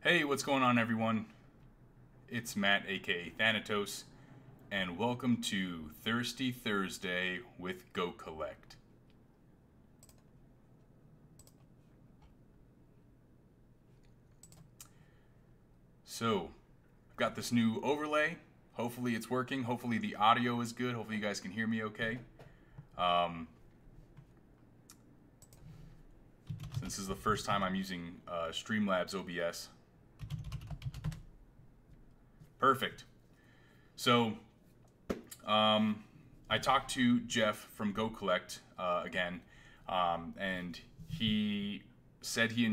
Hey, what's going on, everyone? It's Matt, aka Thanatos, and welcome to Thirsty Thursday with GoCollect. So, I've got this new overlay. Hopefully, it's working. Hopefully, the audio is good. Hopefully, you guys can hear me okay. Since this is the first time I'm using Streamlabs OBS. Perfect. So, I talked to Jeff from GoCollect again, and he said he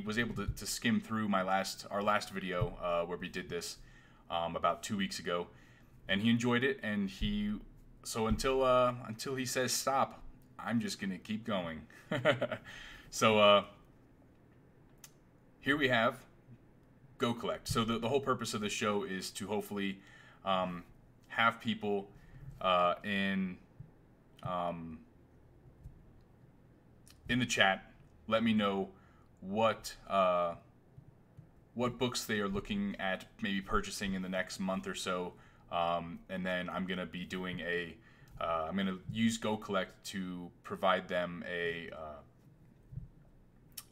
was able to skim through our last video where we did this about 2 weeks ago, and he enjoyed it. And until he says stop, I'm just gonna keep going. So here we have GoCollect. So the whole purpose of this show is to hopefully have people in the chat let me know what books they are looking at maybe purchasing in the next month or so, and then I'm gonna be doing I'm gonna use GoCollect to provide them a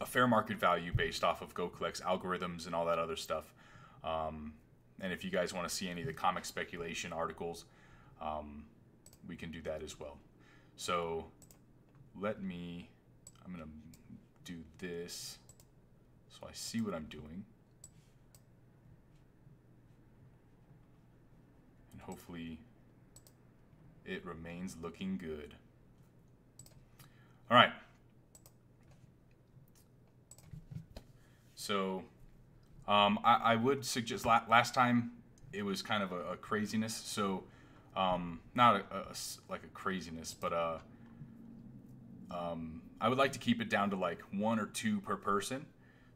fair market value based off of GoCollect's algorithms and all that other stuff. And if you guys want to see any of the comic speculation articles, we can do that as well. So I'm going to do this so I see what I'm doing. And hopefully it remains looking good. All right. So I would suggest, last time it was kind of a craziness, so not like a craziness, but I would like to keep it down to like 1 or 2 per person.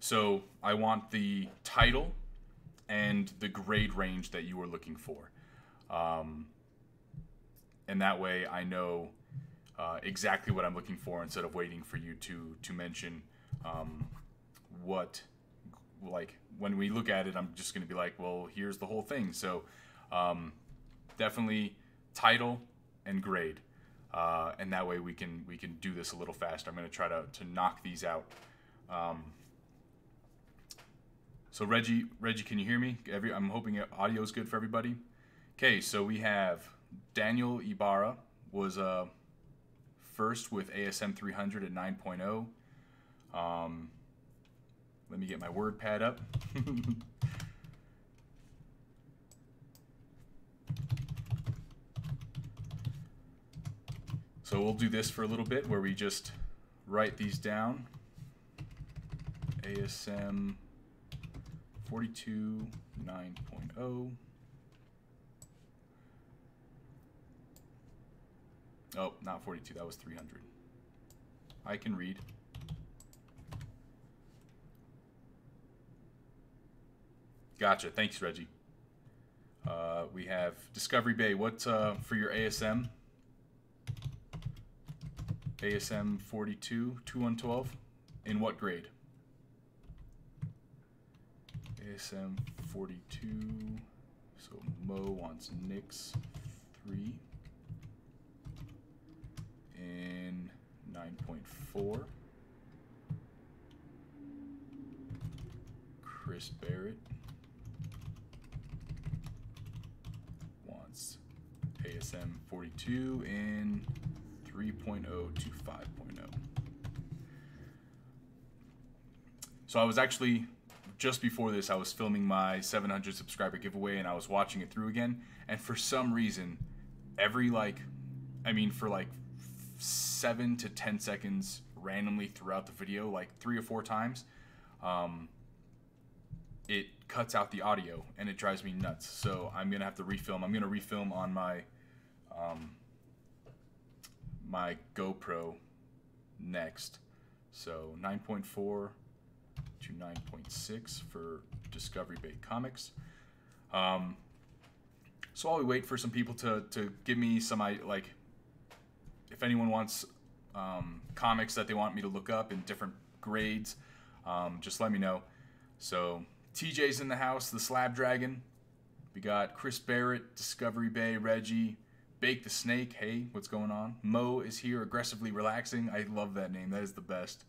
So I want the title and the grade range that you were looking for, and that way I know exactly what I'm looking for instead of waiting for you to mention what. Like when we look at it, I'm just going to be like, well, here's the whole thing. So definitely title and grade, and that way we can do this a little faster. I'm going to try to knock these out. So Reggie, can you hear me? I'm hoping audio is good for everybody. Okay, so we have Daniel Ibarra was first with ASM 300 at 9.0. Let me get my WordPad up. So we'll do this for a little bit where we just write these down. ASM 42 9.0. Oh, not 42, that was 300. I can read. Gotcha. Thanks, Reggie. We have Discovery Bay. What's for your ASM? ASM 42, 2112. In what grade? ASM 42. So Mo wants Nix 3 in 9.4. Chris Barrett ASM 42 in 3.0 to 5.0. So I was actually, just before this, I was filming my 700 subscriber giveaway and I was watching it through again. And for some reason, for like 7 to 10 seconds randomly throughout the video, like 3 or 4 times, it cuts out the audio and it drives me nuts. So I'm gonna have to refilm. I'm gonna refilm on my my GoPro next. So 9.4 to 9.6 for Discovery Bay Comics. So while we wait for some people to give me some, like, if anyone wants comics that they want me to look up in different grades, just let me know. So TJ's in the house, the Slab Dragon. We got Chris Barrett, Discovery Bay, Reggie, Bake the Snake. Hey, what's going on? Mo is here, aggressively relaxing. I love that name. That is the best.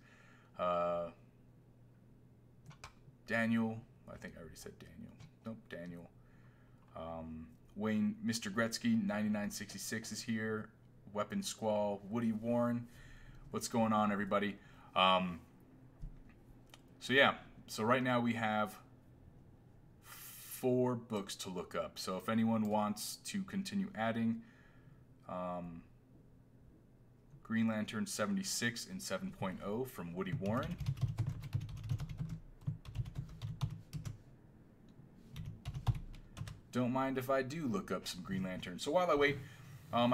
Daniel. I think I already said Daniel. Nope, Daniel. Wayne, Mr. Gretzky, 9966 is here. Weapon Squall, Woody Warren. What's going on, everybody? So yeah, so right now we have 4 books to look up. So if anyone wants to continue adding, Green Lantern 76 and 7.0 from Woody Warren. Don't mind if I do look up some Green Lantern. So while I wait, I'm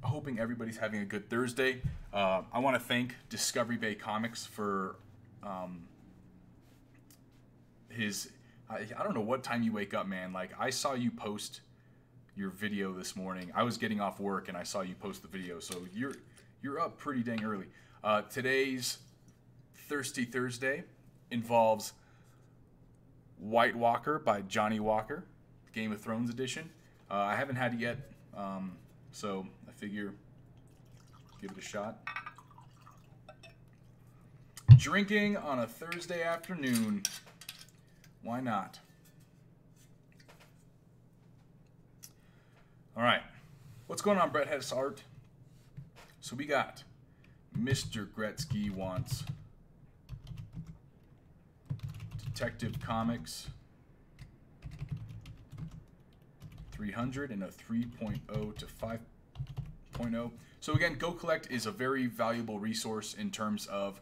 hoping everybody's having a good Thursday. I want to thank Discovery Bay Comics for I don't know what time you wake up, man. Like, I saw you post your video this morning. I was getting off work and I saw you post the video, so you're up pretty dang early. Today's Thirsty Thursday involves White Walker by Johnny Walker, Game of Thrones edition. I haven't had it yet, so I figure give it a shot. Drinking on a Thursday afternoon. Why not? All right. What's going on, Brett Hess Art? So we got Mr. Gretzky wants Detective Comics 300 and a 3.0 to 5.0. So again, GoCollect is a very valuable resource in terms of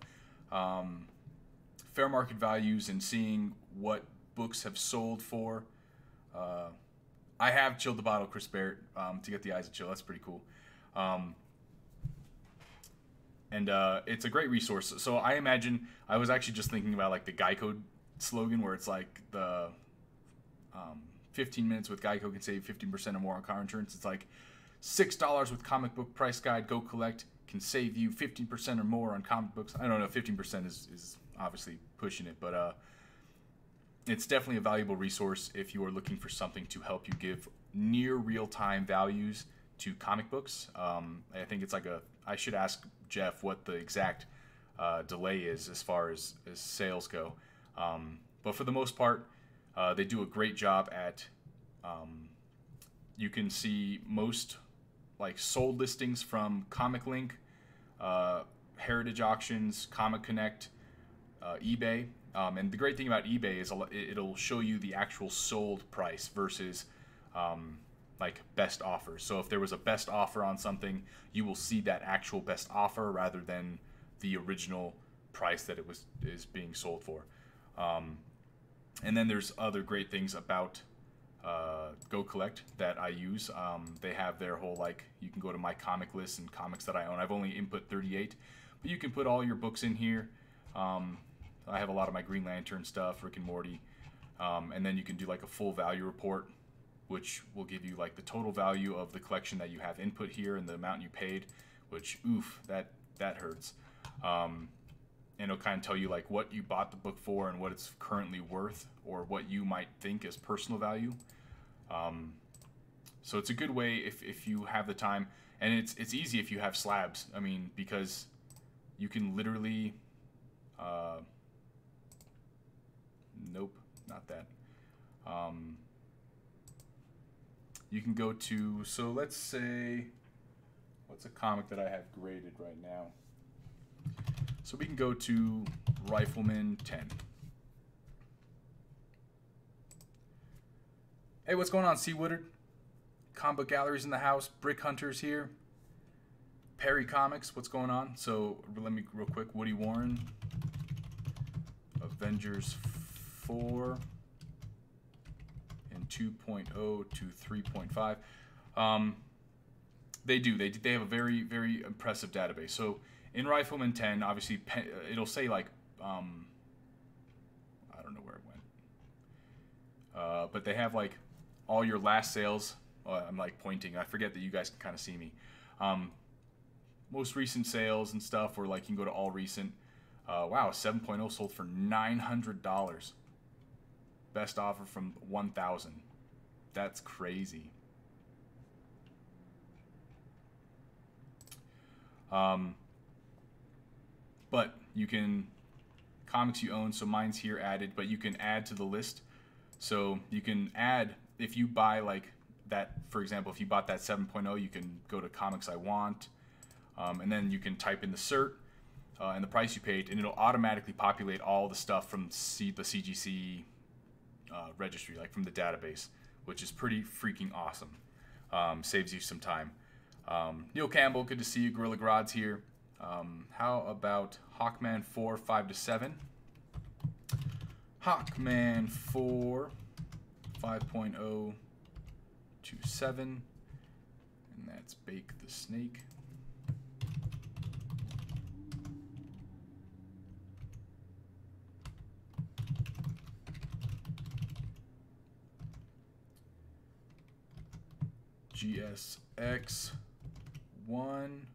fair market values and seeing what books have sold for. I have chilled the bottle, Chris Barrett, to get the eyes of chill. That's pretty cool. And it's a great resource. So I imagine, I was actually just thinking about like the Geico slogan where it's like the 15 minutes with Geico can save 15% or more on car insurance. It's like $6 with comic book price guide. GoCollect can save you 15% or more on comic books. I don't know, 15% is obviously pushing it, but it's definitely a valuable resource if you are looking for something to help you give near real-time values to comic books. I think it's like I should ask Jeff what the exact delay is as far as sales go. But for the most part, they do a great job at, you can see most like sold listings from Comic Link, Heritage Auctions, Comic Connect, eBay. And the great thing about eBay is it'll show you the actual sold price versus like best offers. So if there was a best offer on something, you will see that actual best offer rather than the original price that is being sold for. And then there's other great things about GoCollect that I use. They have their whole, like, you can go to my comic list and comics that I own. I've only input 38, but you can put all your books in here. I have a lot of my Green Lantern stuff, Rick and Morty, and then you can do like a full value report, which will give you like the total value of the collection that you have input here and the amount you paid, which, oof, that hurts. And it'll kind of tell you like what you bought the book for and what it's currently worth, or what you might think is personal value. So it's a good way if you have the time, and it's easy if you have slabs. I mean, because you can literally, nope, not that. You can go to, so let's say, what's a comic that I have graded right now? So we can go to Rifleman 10. Hey, what's going on, C. Woodard? Comic Book Gallery's in the house. Brick Hunter's here. Perry Comics, what's going on? So let me real quick. Woody Warren. Avengers 4 and 2.0 to 3.5. They have a very, very impressive database. So in Rifleman 10, obviously, it'll say like, I don't know where it went. But they have like all your last sales. I'm like pointing. I forget that you guys can kind of see me. Most recent sales and stuff, or like you can go to all recent. Wow, 7.0 sold for $900. Best offer from 1,000. That's crazy. But you can, comics you own, so mine's here added, but you can add to the list. So you can add, if you buy like that, for example, if you bought that 7.0, you can go to comics I want, and then you can type in the cert and the price you paid, and it'll automatically populate all the stuff from the CGC registry, like from the database, which is pretty freaking awesome. Saves you some time. Neil Campbell, good to see you. Gorilla Grodd's here. How about Hawkman 4, 5 to 7? Hawkman 4, 5.0 to 7. And that's Bake the Snake. GSX 1,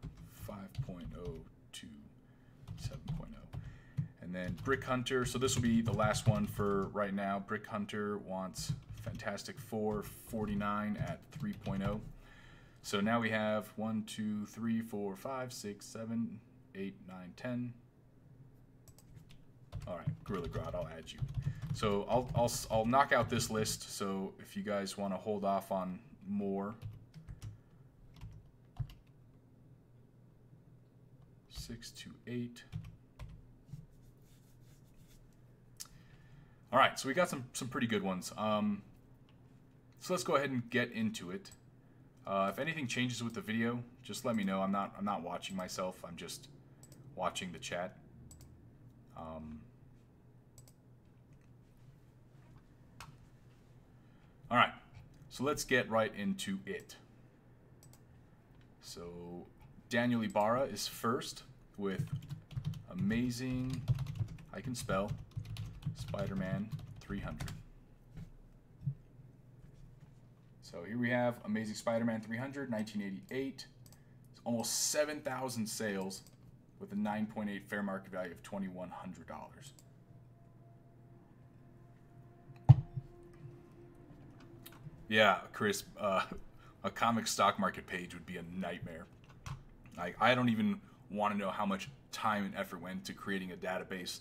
5.0 to 7.0. And then Brick Hunter, so this will be the last one for right now. Brick Hunter wants Fantastic Four 49 at 3.0. So now we have 1, 2, 3, 4, 5, 6, 7, 8, 9, 10. All right, Gorilla Grodd, I'll add you. So I'll knock out this list. So if you guys want to hold off on more, 6 to 8. All right, so we got some pretty good ones. So let's go ahead and get into it. If anything changes with the video, just let me know. I'm not watching myself. I'm just watching the chat. All right, so let's get right into it. So Daniel Ibarra is first with Amazing, I can spell, Spider-Man 300. So here we have Amazing Spider-Man 300, 1988. It's almost 7,000 sales with a 9.8 fair market value of $2,100. Yeah, Chris, a comic stock market page would be a nightmare. Like, I don't even want to know how much time and effort went to creating a database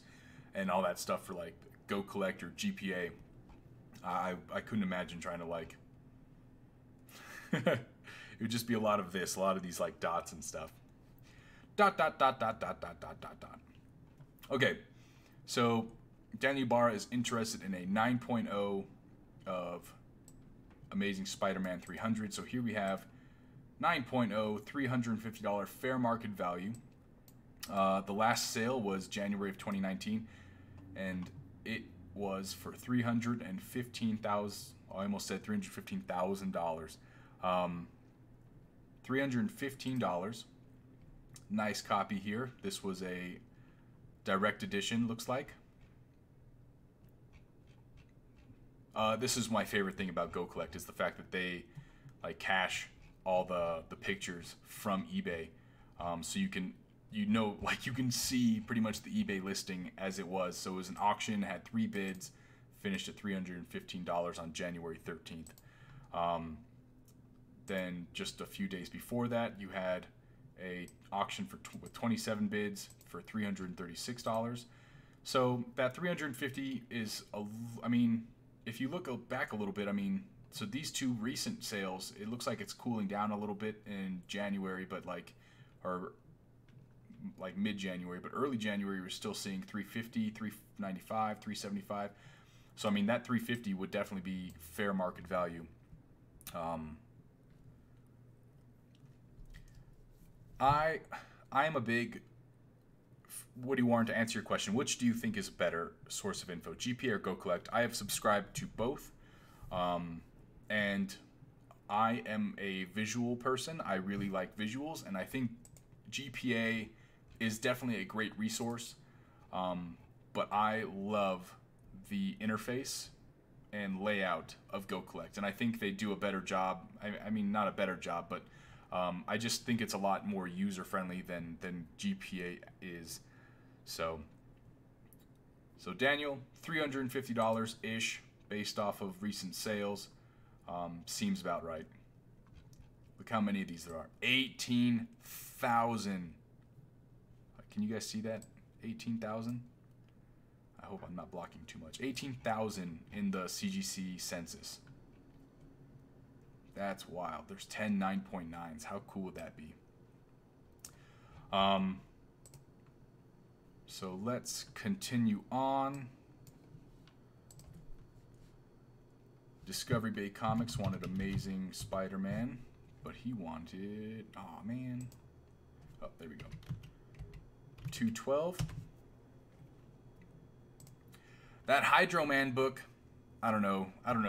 and all that stuff for like GoCollect or GPA. I couldn't imagine trying to like. It would just be a lot of this, a lot of these like dots and stuff. Dot dot dot dot dot dot dot dot dot. Okay, so Daniel Ibarra is interested in a 9.0 of Amazing Spider-Man 300. So here we have 9.0, $350 fair market value. The last sale was January of 2019, and it was for $315,000. I almost said $315,000. $315. Nice copy here. This was a direct edition, looks like. This is my favorite thing about GoCollect, is the fact that they like cache all the pictures from eBay, so you can like you can see pretty much the eBay listing as it was. So it was an auction, had 3 bids, finished at $315 on January 13th. Then just a few days before that, you had a auction with 27 bids for $336. So that $350 is I mean, if you look back a little bit, I mean, so these two recent sales, it looks like it's cooling down a little bit in January, but like mid-January, but early January we're still seeing 350, 395, 375. So I mean, that 350 would definitely be fair market value. I am a big Woody Warren, to answer your question, which do you think is a better source of info, GPA or GoCollect? I have subscribed to both, and I am a visual person. I really like visuals, and I think GPA is definitely a great resource, but I love the interface and layout of GoCollect, and I think they do a better job. I mean, not a better job, but I just think it's a lot more user-friendly than GPA is. So Daniel, $350-ish based off of recent sales. Seems about right. Look how many of these there are. 18,000. Can you guys see that? 18,000? I hope I'm not blocking too much. 18,000 in the CGC census. That's wild. There's 10 9.9s. How cool would that be? So let's continue on. Discovery Bay Comics wanted Amazing Spider-Man, but he wanted, oh man. Oh, there we go. 212. That Hydro Man book, I don't know,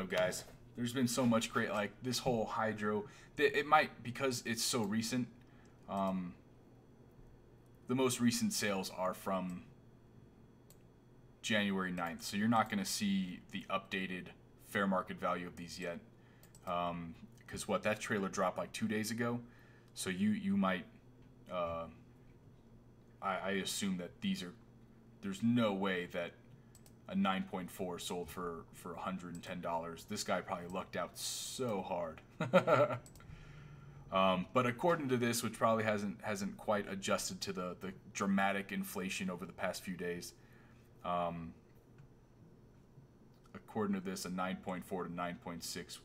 guys. There's been so much great, like this whole Hydro. It might, because it's so recent. The most recent sales are from January 9th, so you're not going to see the updated fair market value of these yet. Because that trailer dropped like 2 days ago, so you might. I assume that these are. There's no way that a 9.4 sold for $110. This guy probably lucked out so hard. But according to this, which probably hasn't quite adjusted to the dramatic inflation over the past few days, according to this, a 9.4 to 9.6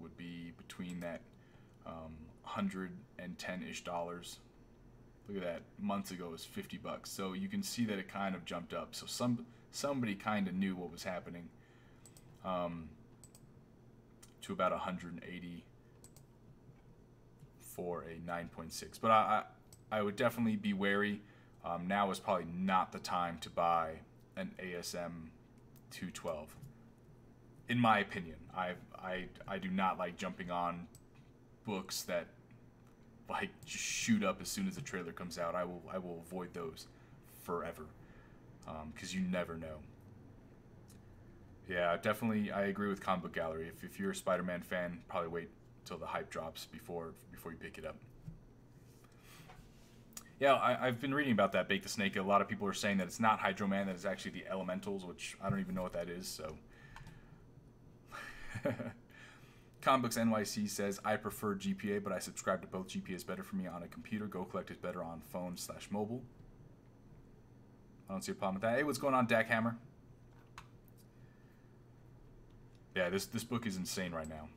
would be between that $110-ish. Look at that. Months ago it was $50. So you can see that it kind of jumped up. So somebody kind of knew what was happening. To about 180 for a 9.6. But I would definitely be wary. Now is probably not the time to buy an ASM 212. In my opinion, I do not like jumping on books that like just shoot up as soon as the trailer comes out. I will avoid those forever, because you never know. Yeah, definitely. I agree with Comic Book Gallery. If you're a Spider-Man fan, probably wait till the hype drops before you pick it up. Yeah, I've been reading about that Bake the Snake. A lot of people are saying that it's not Hydro Man, that it's actually the Elementals, which I don't even know what that is. So, Comic Books NYC says, I prefer GPA, but I subscribe to both. GPA is better for me on a computer. GoCollect is better on phone/mobile. I don't see a problem with that. Hey, what's going on, Dak Hammer? Yeah, this book is insane right now.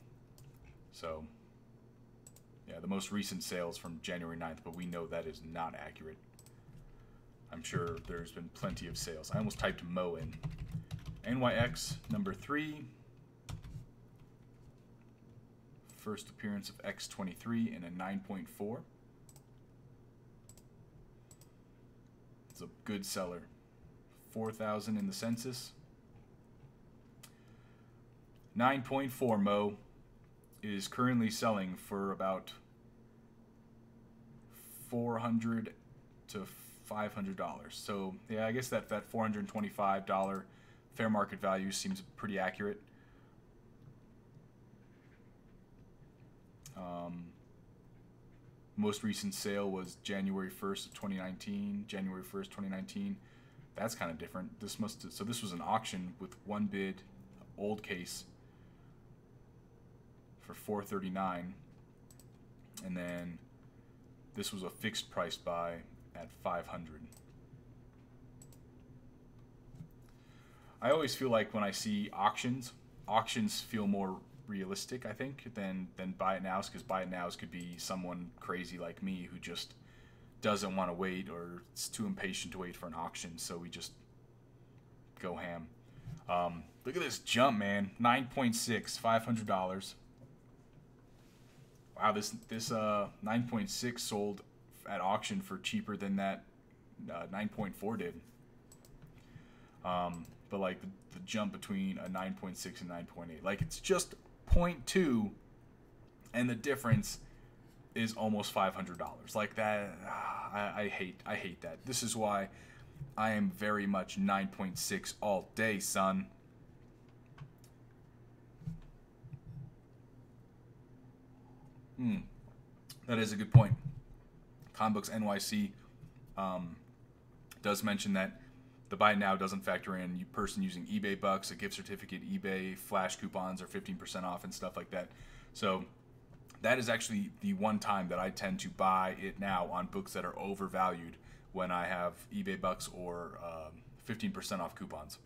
So, yeah, the most recent sales from January 9th, but we know that is not accurate. I'm sure there's been plenty of sales. I almost typed Mo in. NYX number 3. First appearance of X23 in a 9.4. It's a good seller. 4,000 in the census. 9.4 Mo is currently selling for about $400 to $500. So yeah, I guess that $425 fair market value seems pretty accurate. Most recent sale was January 1st of 2019. January 1st, 2019. That's kind of different. So this was an auction with one bid, old case, for $439, and then this was a fixed price buy at $500. I always feel like when I see auctions feel more realistic, I think, than buy it nows, because buy it nows could be someone crazy like me who just doesn't want to wait, or is too impatient to wait for an auction, so we just go ham. Look at this jump, man. 9.6, $500. Wow, this 9.6 sold at auction for cheaper than that 9.4 did. But like the jump between a 9.6 and 9.8, like it's just 0.2, and the difference is almost $500. Like that, I hate that. This is why I am very much 9.6 all day, son. That is a good point. Comic Books NYC does mention that The buy now doesn't factor in you person using eBay bucks, a gift certificate, eBay flash coupons are 15% off and stuff like that. So that is actually the one time that I tend to buy it now on books that are overvalued when I have eBay bucks or 15% off coupons.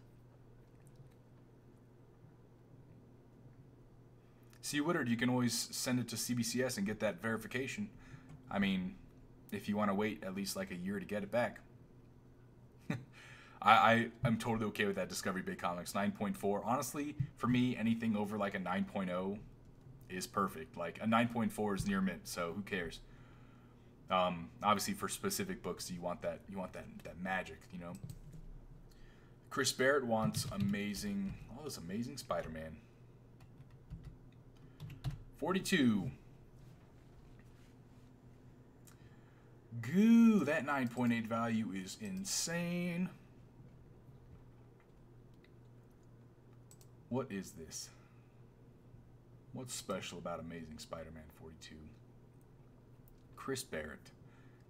See, Woodard, you can always send it to CBCS and get that verification. I mean, if you want to wait at least like a year to get it back. I'm totally okay with that Discovery Bay Comics 9.4. Honestly, for me, anything over like a 9.0 is perfect. Like a 9.4 is near mint, so who cares? Obviously, for specific books, you want that magic, you know. Chris Barrett wants amazing, all this amazing Spider-Man. 42. Goo, that 9.8 value is insane. What is this? What's special about Amazing Spider-Man 42? Chris Barrett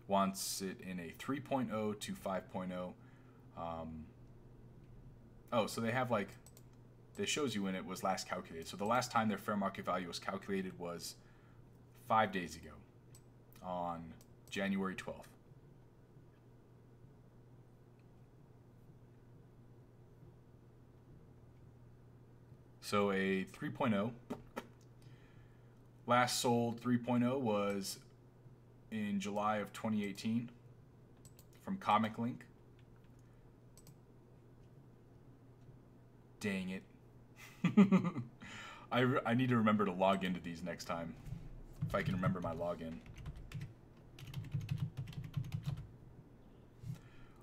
wants it in a 3.0 to 5.0. Oh, so they have like, this shows you when it was last calculated. So the last time their fair market value was calculated was 5 days ago on January 12th. So a 3.0. Last sold 3.0 was in July of 2018 from Comic Link. Dang it. I need to remember to log into these next time. If I can remember my login.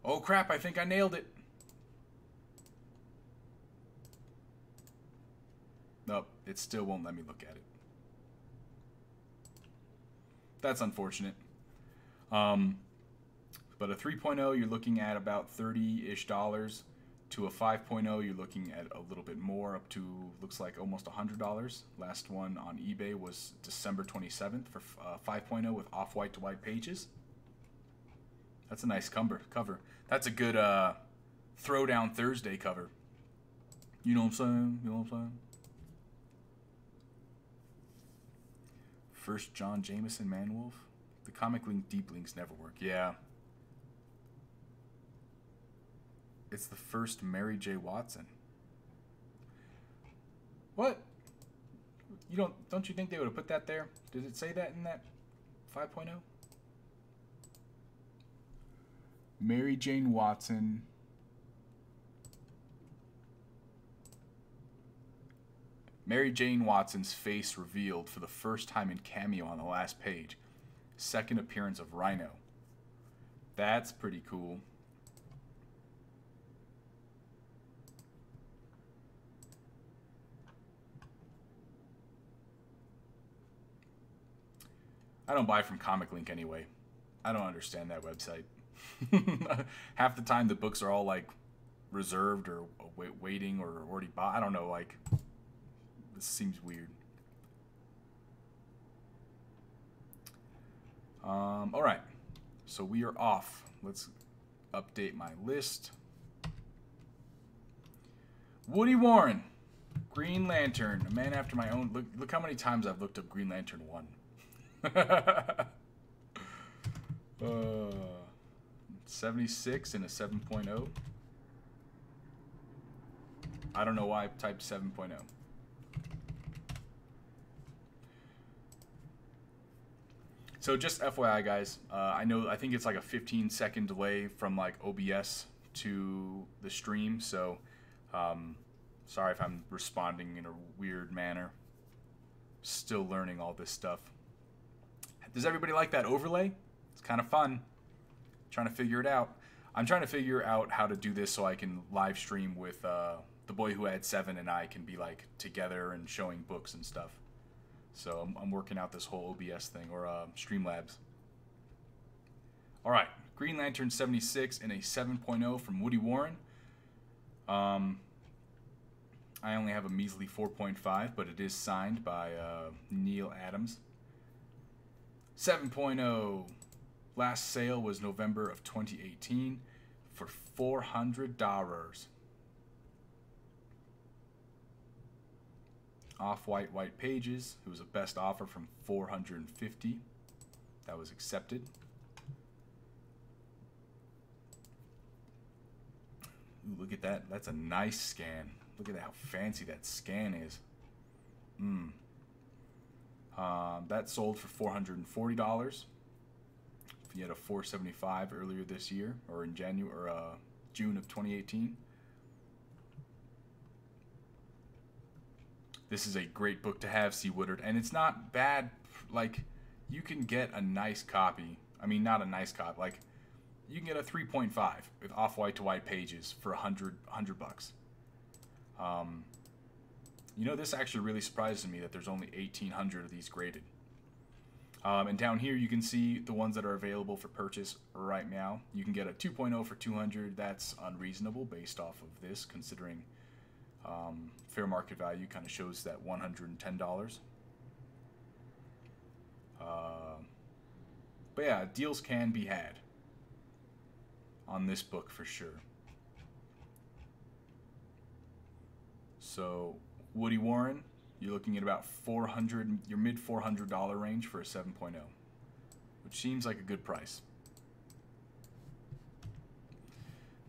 Oh crap, I think I nailed it. Nope, it still won't let me look at it. That's unfortunate. But a 3.0, you're looking at about $30-ish. To a 5.0, you're looking at a little bit more, up to, looks like almost $100. Last one on eBay was December 27th for 5.0 with off-white to white pages. That's a nice cover. That's a good Throwdown Thursday cover. You know what I'm saying? You know what I'm saying? First John Jameson Manwolf. The Comic Link deep links never work. Yeah. It's the first Mary J. Watson. What? You don't you think they would have put that there? Did it say that in that 5.0? Mary Jane Watson. Mary Jane Watson's face revealed for the first time in cameo on the last page. Second appearance of Rhino. That's pretty cool. I don't buy from Comic Link anyway. I don't understand that website. Half the time the books are all like reserved or waiting or already bought. I don't know, like, this seems weird. All right, so we are off. Let's update my list. Woody Warren, Green Lantern, a man after my own. Look how many times I've looked up Green Lantern 1. 76 and a 7.0. I don't know why I typed 7.0. So just FYI, guys, I think it's like a 15-second delay from like OBS to the stream. So sorry if I'm responding in a weird manner. Still learning all this stuff. Does everybody like that overlay? It's kind of fun. Trying to figure it out. I'm trying to figure out how to do this so I can live stream with the boy who had 7 and I can be like together and showing books and stuff. So I'm working out this whole OBS thing, or Streamlabs. All right, Green Lantern 76 and a 7.0 from Woody Warren. I only have a measly 4.5, but it is signed by Neil Adams. 7.0, last sale was November of 2018 for $400. Off-White White Pages. It was a best offer from $450. That was accepted. Ooh, look at that. That's a nice scan. Look at how fancy that scan is. That sold for $440. If you had a $475 earlier this year, or in January or June of 2018. This is a great book to have, C. Woodard, and it's not bad. Like, you can get a nice copy. I mean, not a nice copy. Like, you can get a 3.5 with Off-White to White Pages for $100. You know, this actually really surprises me that there's only 1,800 of these graded. And down here you can see the ones that are available for purchase right now. You can get a 2.0 for $200. That's unreasonable based off of this, considering fair market value kind of shows that $110. But yeah, deals can be had on this book for sure. So Woody Warren, you're looking at about $400, your mid $400 range for a 7.0, which seems like a good price.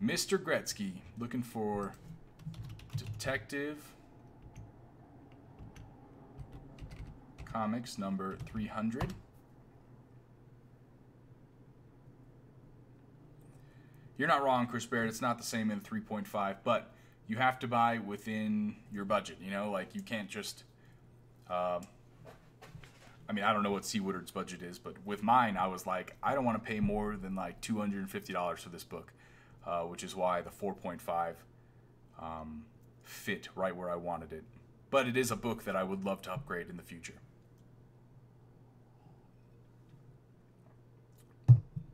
Mr. Gretzky, looking for Detective Comics number 300. You're not wrong, Chris Barrett. It's not the same in 3.5, but you have to buy within your budget. You know, like you can't just. I mean, I don't know what C. Woodard's budget is, but with mine, I was like, I don't want to pay more than like $250 for this book, which is why the 4.5 fit right where I wanted it. But it is a book that I would love to upgrade in the future.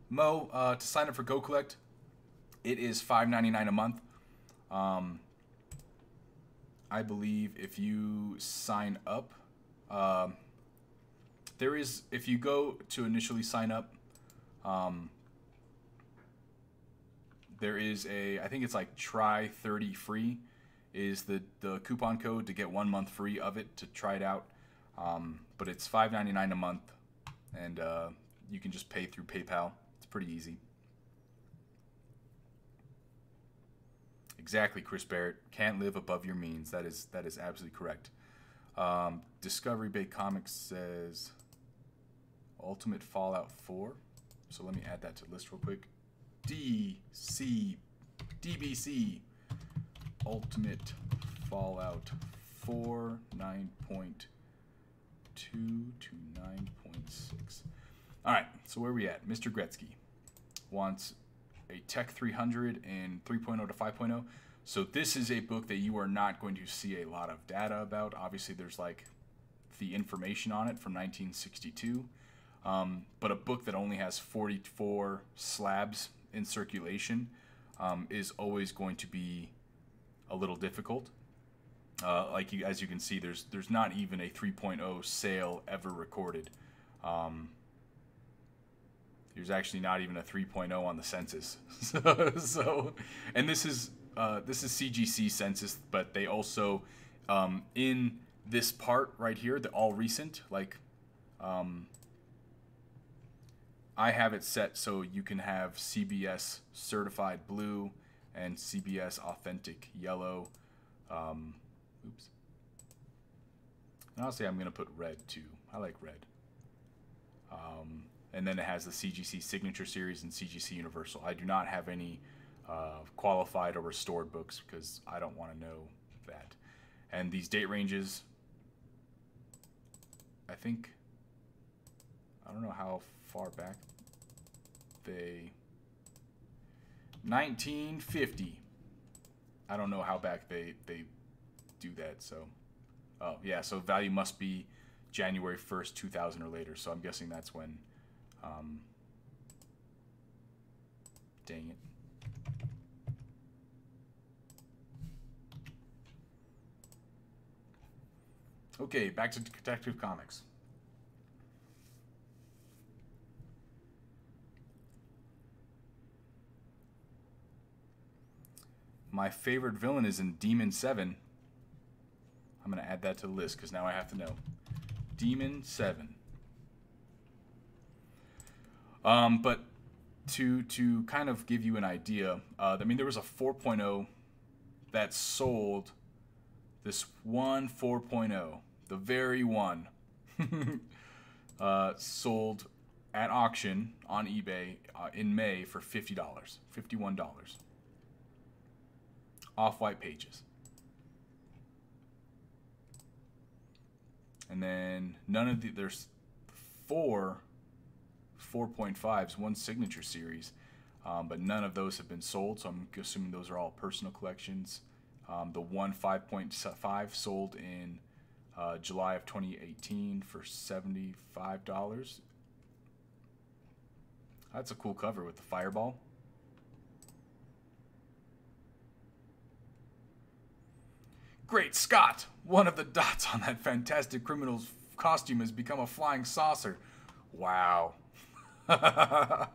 Mo, to sign up for GoCollect, it is $5.99 a month. I believe if you sign up, there is, if you go to initially sign up, there is a, I think it's like try 30 free is the coupon code to get 1 month free of it to try it out. But it's $5.99 a month, and you can just pay through PayPal. It's pretty easy. Exactly, Chris Barrett. Can't live above your means. That is absolutely correct. Discovery Bay Comics says Ultimate Fallout 4. So let me add that to the list real quick. DBC Ultimate Fallout 4 9.2 to 9.6. All right, so where are we at? Mr. Gretzky wants a Tech 300 in 3.0 to 5.0. So this is a book that you are not going to see a lot of data about. Obviously, there's like the information on it from 1962. But a book that only has 44 slabs in circulation is always going to be a little difficult. As you can see, there's not even a 3.0 sale ever recorded. There's actually not even a 3.0 on the census. And this is CGC census, but they also in this part right here, the all recent, like I have it set so you can have CBS certified blue and CBS authentic yellow. Oops. And honestly, I'm gonna put red too. I like red. And then it has the CGC Signature Series and CGC Universal. I do not have any qualified or restored books because I don't want to know that. And these date ranges, I don't know how far back 1950. I don't know how back they do that. So, oh yeah, so value must be January 1st, 2000 or later. So I'm guessing that's when. Dang it. Okay, back to Detective Comics. My favorite villain is in Demon 7. I'm going to add that to the list because now I have to know. Demon 7. But to kind of give you an idea, I mean, there was a 4.0 that sold. This one 4.0, the very one, sold at auction on eBay in May for $50, $51. Off-white pages. And then none of the, there's 4.5s, one signature series, but none of those have been sold, so I'm assuming those are all personal collections. The one 5.5 sold in July of 2018 for $75. That's a cool cover with the fireball. Great Scott! One of the dots on that Fantastic Criminal's costume has become a flying saucer. Wow. that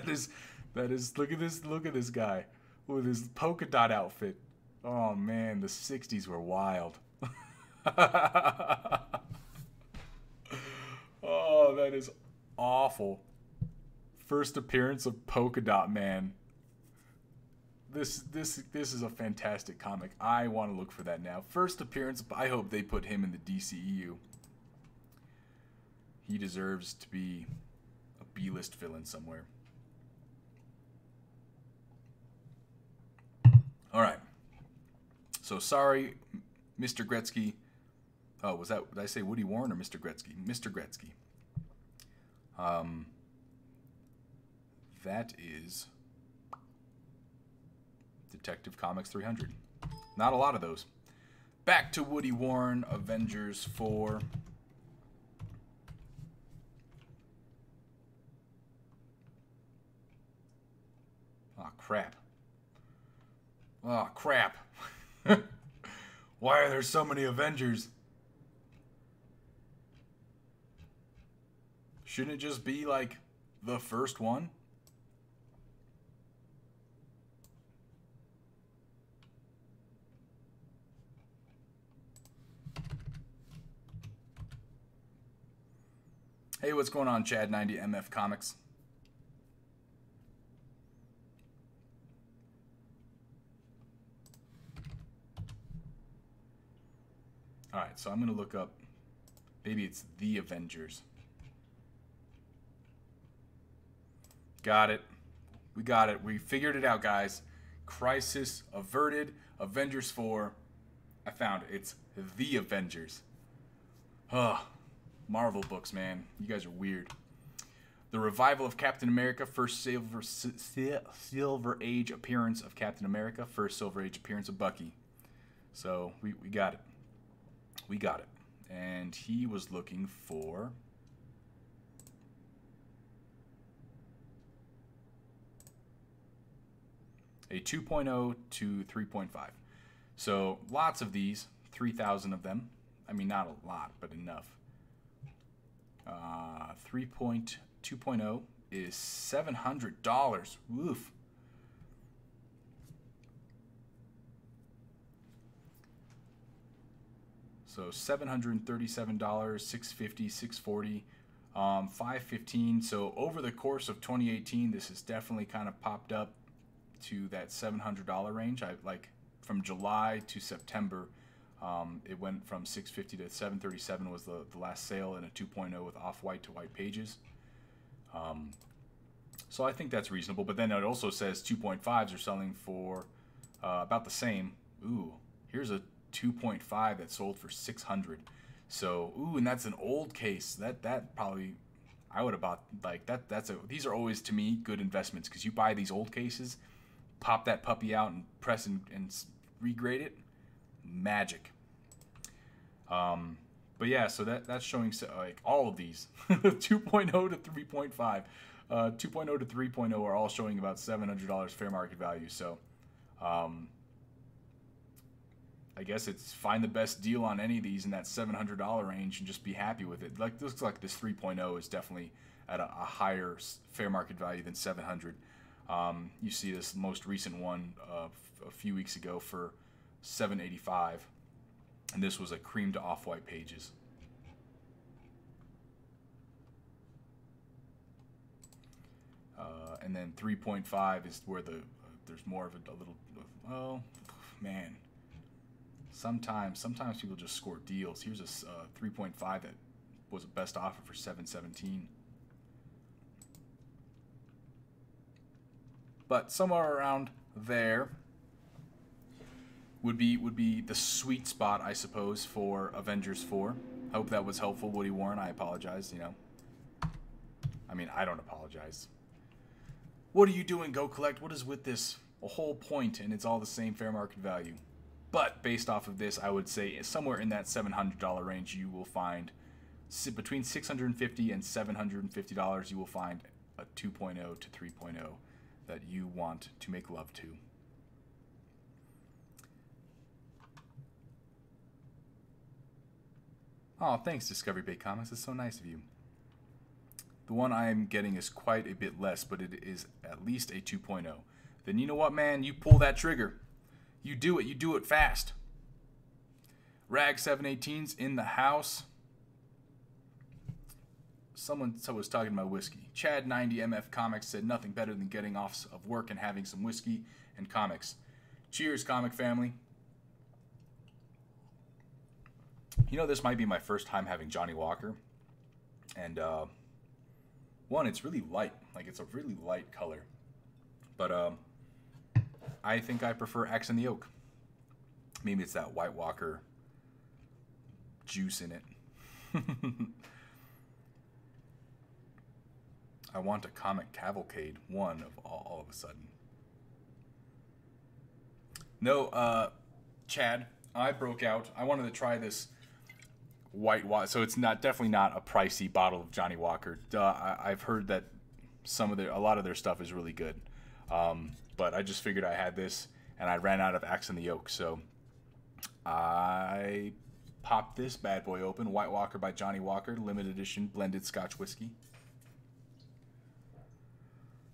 is, look at this guy with his polka dot outfit. Oh man, the 60s were wild. Oh, that is awful. First appearance of Polka Dot Man. This is a fantastic comic. I want to look for that now. First appearance, I hope they put him in the DCEU. He deserves to be a B-list villain somewhere. All right. So sorry, Mr. Gretzky. Oh, did I say Woody Warren or Mr. Gretzky? Mr. Gretzky. That is Detective Comics 300. Not a lot of those. Back to Woody Warren, Avengers 4. Oh, crap. Oh, crap. Why are there so many Avengers? Shouldn't it just be like the first one? Hey, what's going on, Chad90 MF Comics? Alright, so I'm going to look up, maybe it's The Avengers. Got it. We got it. We figured it out, guys. Crisis averted. Avengers 4. I found it. It's The Avengers. Ugh. Marvel books, man. You guys are weird. The revival of Captain America. First Silver Age appearance of Captain America. First Silver Age appearance of Bucky. So, we got it. We got it. And he was looking for... a 2.0 to 3.5. So lots of these, 3,000 of them. I mean, not a lot, but enough. 2.0 is $700. Woof. So $737, $650, $640, $515. So over the course of 2018, this has definitely kind of popped up to that $700 range. Like from July to September, it went from $650 to $737 was the last sale in a 2.0 with off-white to white pages. So I think that's reasonable. But then it also says 2.5s are selling for about the same. Ooh, here's a 2.5 that sold for $600. So ooh, and that's an old case. That probably I would have bought like that. These are always to me good investments because you buy these old cases, pop that puppy out and press and regrade it. Magic. But yeah, so that's showing like all of these 2.0 to 3.5, 2.0 to 3.0 are all showing about $700 fair market value. So I guess it's find the best deal on any of these in that $700 range and just be happy with it. Like looks like this 3.0 is definitely at a higher fair market value than $700. You see this most recent one a few weeks ago for $7.85, and this was a cream to off-white pages. And then 3.5 is where there's more of a little. Oh man, sometimes people just score deals. Here's a 3.5 that was a best offer for $7.17. But somewhere around there would be the sweet spot, I suppose, for Avengers 4. I hope that was helpful, Woody Warren. I apologize, you know. I mean, I don't apologize. What are you doing, GoCollect? What is with this? A whole point, and it's all the same fair market value. But based off of this, I would say somewhere in that $700 range, you will find between $650 and $750. You will find a 2.0 to 3.0 that you want to make love to. Oh, thanks, Discovery Bay Comics. It's so nice of you. The one I'm getting is quite a bit less, but it is at least a 2.0. Then you know what, man? You pull that trigger. You do it. You do it fast. Rag 718's in the house. Someone was talking about whiskey. Chad 90 MF Comics said nothing better than getting off of work and having some whiskey and comics. Cheers, comic family. You know, this might be my first time having Johnny Walker. And, one, it's really light. Like, it's a really light color. But, I think I prefer X in the Oak. Maybe it's that White Walker juice in it. I want a comic cavalcade, one of all of a sudden. No, Chad, I broke out. I wanted to try this White Walker. So it's definitely not a pricey bottle of Johnny Walker. I've heard that a lot of their stuff is really good. But I just figured I had this, and I ran out of Axe in the Oak, so I popped this bad boy open. White Walker by Johnny Walker, limited edition blended Scotch whiskey.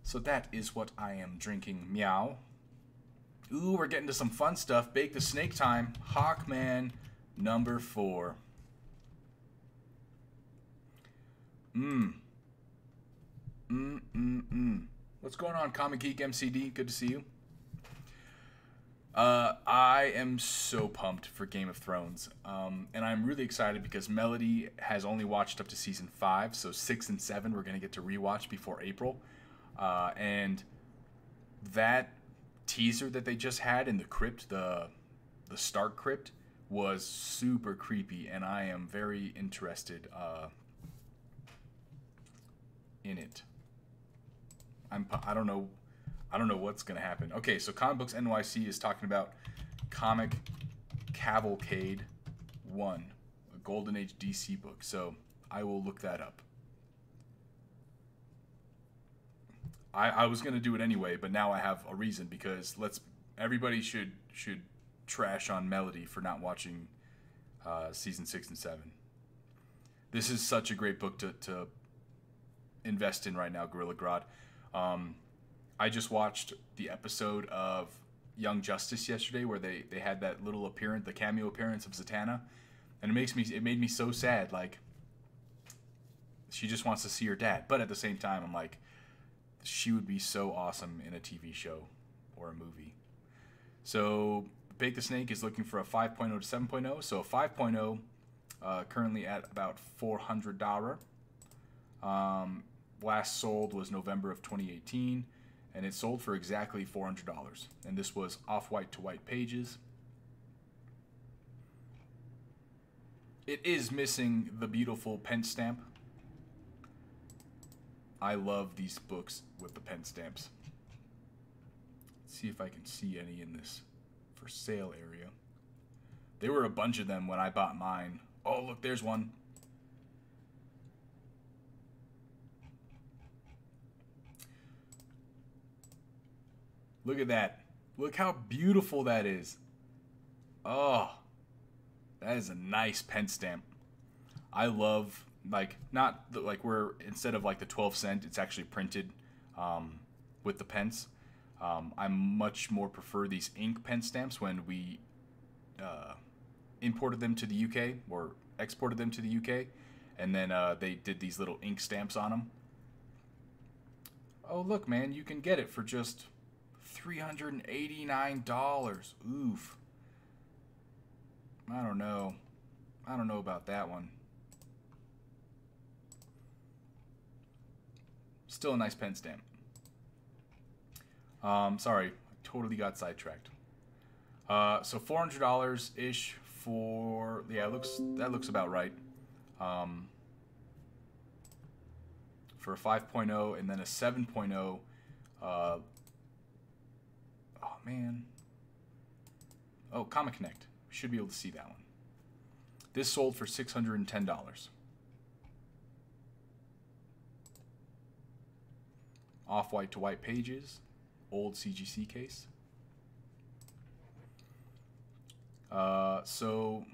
So that is what I am drinking. Meow. Ooh, we're getting to some fun stuff. Bake the Snake time. Hawkman number 4. What's going on, Comic Geek MCD? Good to see you. I am so pumped for Game of Thrones. And I'm really excited because Melody has only watched up to season 5, so 6 and 7 we're going to get to rewatch before April. And that teaser that they just had in the crypt, the Stark crypt, was super creepy, and I am very interested in it. I don't know what's gonna happen. Okay, so Comic Books NYC is talking about Comic Cavalcade 1, a Golden Age DC book. So I will look that up. I was gonna do it anyway, but now I have a reason, because everybody should trash on Melody for not watching season 6 and 7. This is such a great book to invest in right now, Gorilla Grodd. I just watched the episode of Young Justice yesterday where they had that little appearance, the cameo appearance of Zatanna, and it made me so sad. Like, she just wants to see her dad, but at the same time, I'm like, she would be so awesome in a TV show or a movie. So Bake the Snake is looking for a 5.0 to 7.0. So a 5.0 currently at about $400. Last sold was November of 2018, and it sold for exactly $400. And this was off-white to white pages. It is missing the beautiful pen stamp. I love these books with the pen stamps. Let's see if I can see any in this for sale area. There were a bunch of them when I bought mine. Oh, look, there's one. Look at that. Look how beautiful that is. Oh, that is a nice pen stamp. I love, like, not like where instead of like the 12 cent, it's actually printed. with the pence. I much more prefer these ink pen stamps when we imported them to the UK or exported them to the UK, and then they did these little ink stamps on them. Oh, look, man, you can get it for just $389. Oof. I don't know. I don't know about that one. Still a nice pen stamp. Sorry, I totally got sidetracked. So $400 ish for, yeah, that looks about right. For a 5.0 and then a 7.0. Oh man. Oh, Comic Connect. We should be able to see that one. This sold for $610. Off-white to white pages. Old CGC case. So,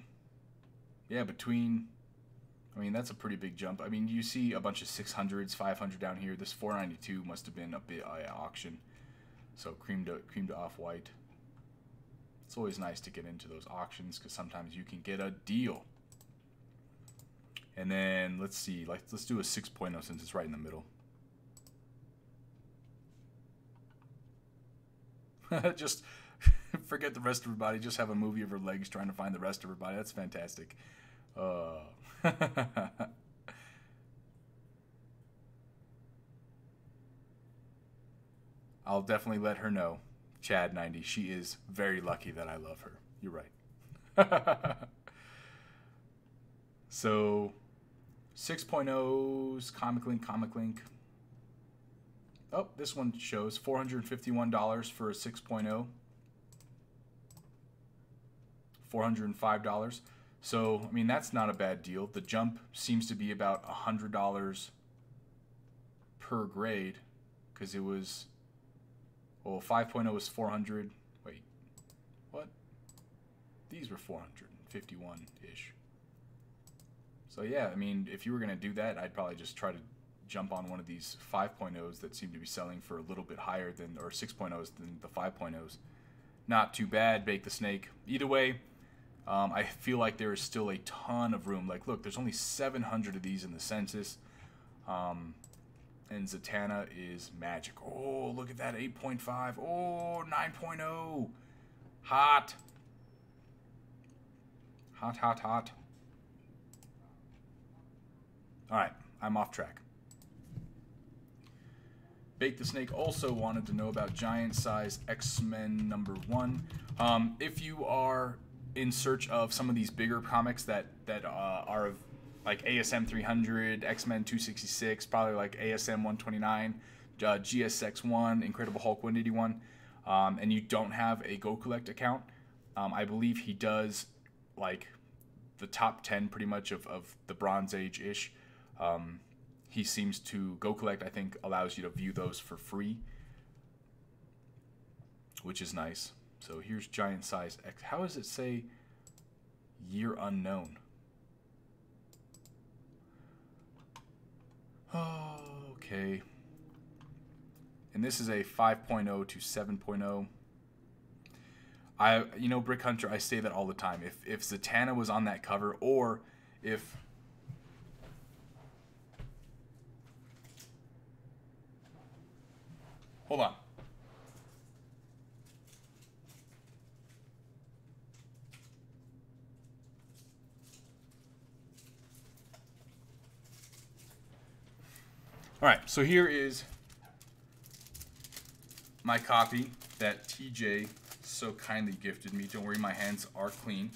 yeah, I mean, that's a pretty big jump. I mean, you see a bunch of 600s, 500 down here. This 492 must have been a bit auction. So cream to off-white. It's always nice to get into those auctions because sometimes you can get a deal. And then let's see, let's do a 6.0 since it's right in the middle. Just forget the rest of her body. Just have a movie of her legs trying to find the rest of her body. That's fantastic. I'll definitely let her know, Chad90. She is very lucky that I love her. You're right. So, 6.0s, Comic Link. Oh, this one shows $451 for a 6.0. $405. So, I mean, that's not a bad deal. The jump seems to be about $100 per grade because it was, well, 5.0 was 400. Wait, what? These were 451-ish. So, yeah, I mean, if you were going to do that, I'd probably just try to jump on one of these 5.0s that seem to be selling for a little bit higher than, or 6.0s than the 5.0s. Not too bad, Bake the Snake. Either way, I feel like there is still a ton of room. Like, look, there's only 700 of these in the census. And Zatanna is magic. Oh, look at that, 8.5. Oh, 9.0. Hot. Hot. All right, I'm off track. Bake the Snake also wanted to know about Giant Size X-Men #1. If you are in search of some of these bigger comics that are like ASM 300, X-Men 266, probably like ASM 129, GSX1, Incredible Hulk 181, and you don't have a GoCollect account, I believe he does like the top 10 pretty much of the Bronze Age-ish. He seems to, GoCollect, I think, allows you to view those for free, which is nice. So here's Giant Size X. How does it say year unknown? Oh, okay. And this is a 5.0 to 7.0. You know, Brick Hunter, I say that all the time. If Zatanna was on that cover, or if hold on. All right, so here is my copy that TJ so kindly gifted me. Don't worry, my hands are clean,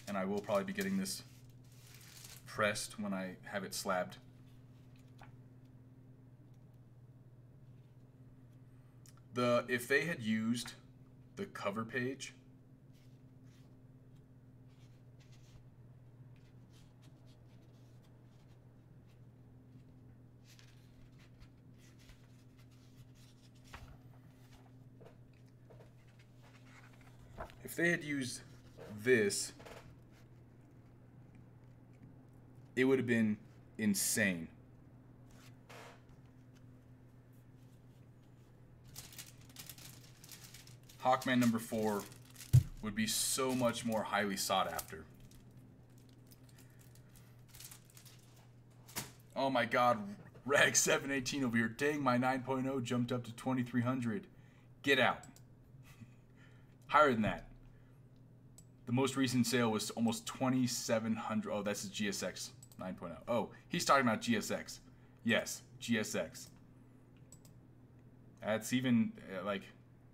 and I will probably be getting this pressed when I have it slabbed. If they had used the cover page, if they had used this, it would have been insane. Hawkman number 4 would be so much more highly sought after. Oh my god, Reg 718 over here. Dang, my 9.0 jumped up to 2300. Get out. Higher than that. The most recent sale was almost 2700. Oh, that's the GSX 9.0. Oh, he's talking about GSX. Yes, GSX. That's even like,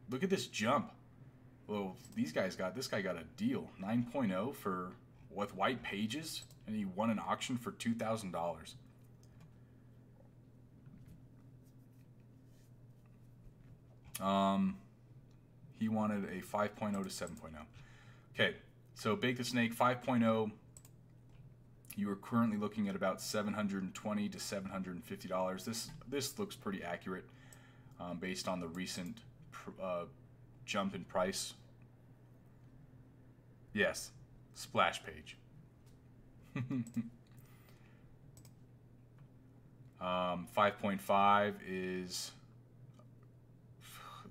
look at this jump. Well, this guy got a deal. 9.0 for with white pages, and he won an auction for $2,000. He wanted a 5.0 to 7.0. Okay, so Bake the Snake 5.0. You are currently looking at about $720 to $750. This looks pretty accurate based on the recent jump in price. Yes, splash page. 5.5 is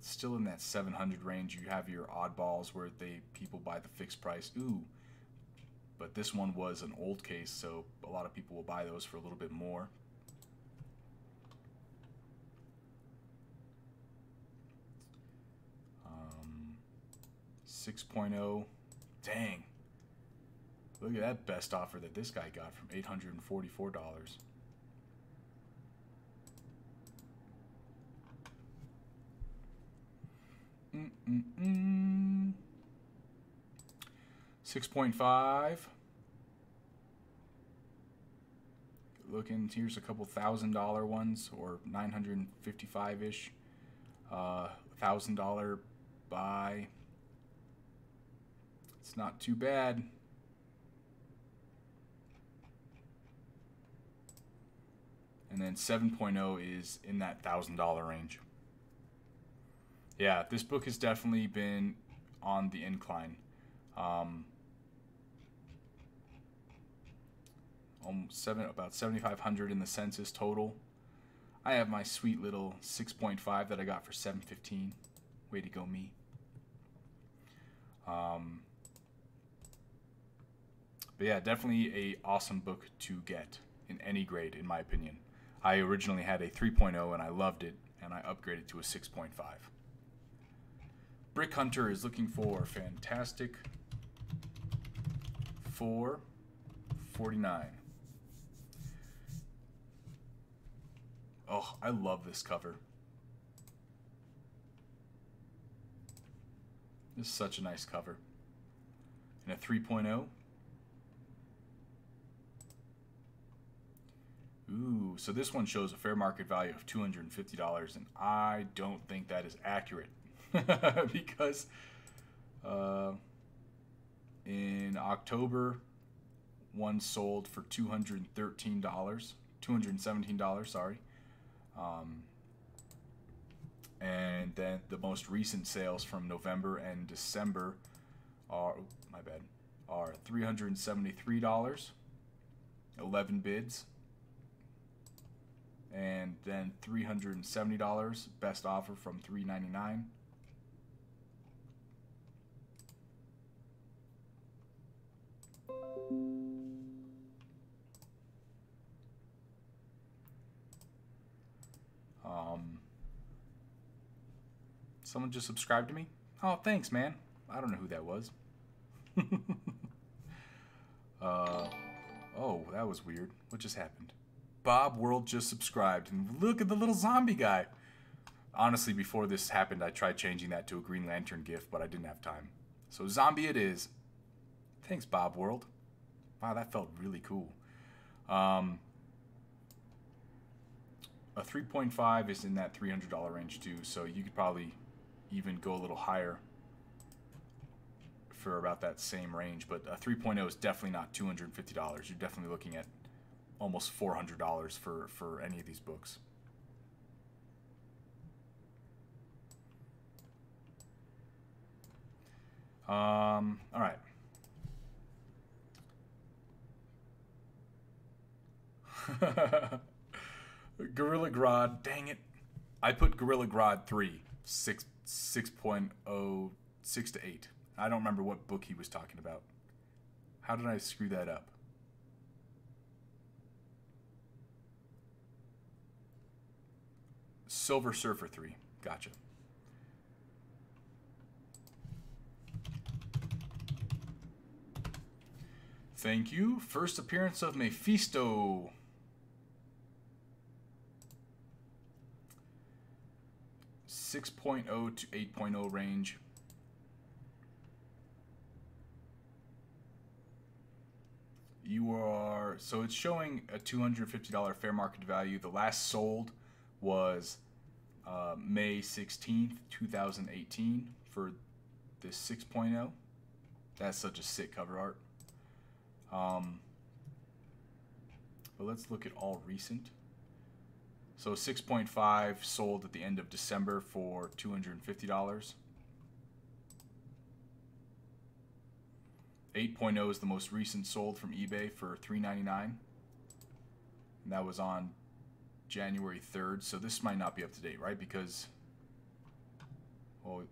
still in that 700 range. You have your oddballs where people buy the fixed price. Ooh, but this one was an old case, so a lot of people will buy those for a little bit more. Um, 6.0, dang. Look at that best offer that this guy got from $844. 6.5. Looking, here's a couple $1,000 ones, or 955-ish. $1,000 buy. It's not too bad. And then 7.0 is in that $1,000 range. Yeah, this book has definitely been on the incline. About 7,500 in the census total. I have my sweet little 6.5 that I got for $7.15. Way to go, me. But yeah, definitely a awesome book to get in any grade, in my opinion. I originally had a 3.0 and I loved it, and I upgraded to a 6.5. Brick Hunter is looking for Fantastic Four 49. Oh, I love this cover. This is such a nice cover. And a 3.0. Ooh, so this one shows a fair market value of $250, and I don't think that is accurate. Because in October, one sold for $217, sorry. And then the most recent sales from November and December are, are $373, 11 bids. And then $370, best offer from $399. Someone just subscribed to me? Oh, thanks, man. I don't know who that was. Oh, that was weird. What just happened? Bob World just subscribed, and look at the little zombie guy. Honestly, before this happened, I tried changing that to a Green Lantern GIF, but I didn't have time. So zombie it is. Thanks, Bob World. Wow, that felt really cool. A 3.5 is in that $300 range too, so you could probably even go a little higher for about that same range. But a 3.0 is definitely not $250. You're definitely looking at almost $400 for any of these books. All right. Gorilla Grodd, dang it. I put Gorilla Grodd 3. 6.0, 6 to 8. I don't remember what book he was talking about. How did I screw that up? Silver Surfer 3. Gotcha. Thank you. First appearance of Mephisto. .0 to 8.0 range. You are, so it's showing a $250 fair market value. The last sold was May 16th, 2018 for this 6.0. That's such a sick cover art. But let's look at all recent. So 6.5 sold at the end of December for $250. 8.0 is the most recent sold from eBay for $3.99. And that was on January 3rd. So this might not be up to date, right? Because, well,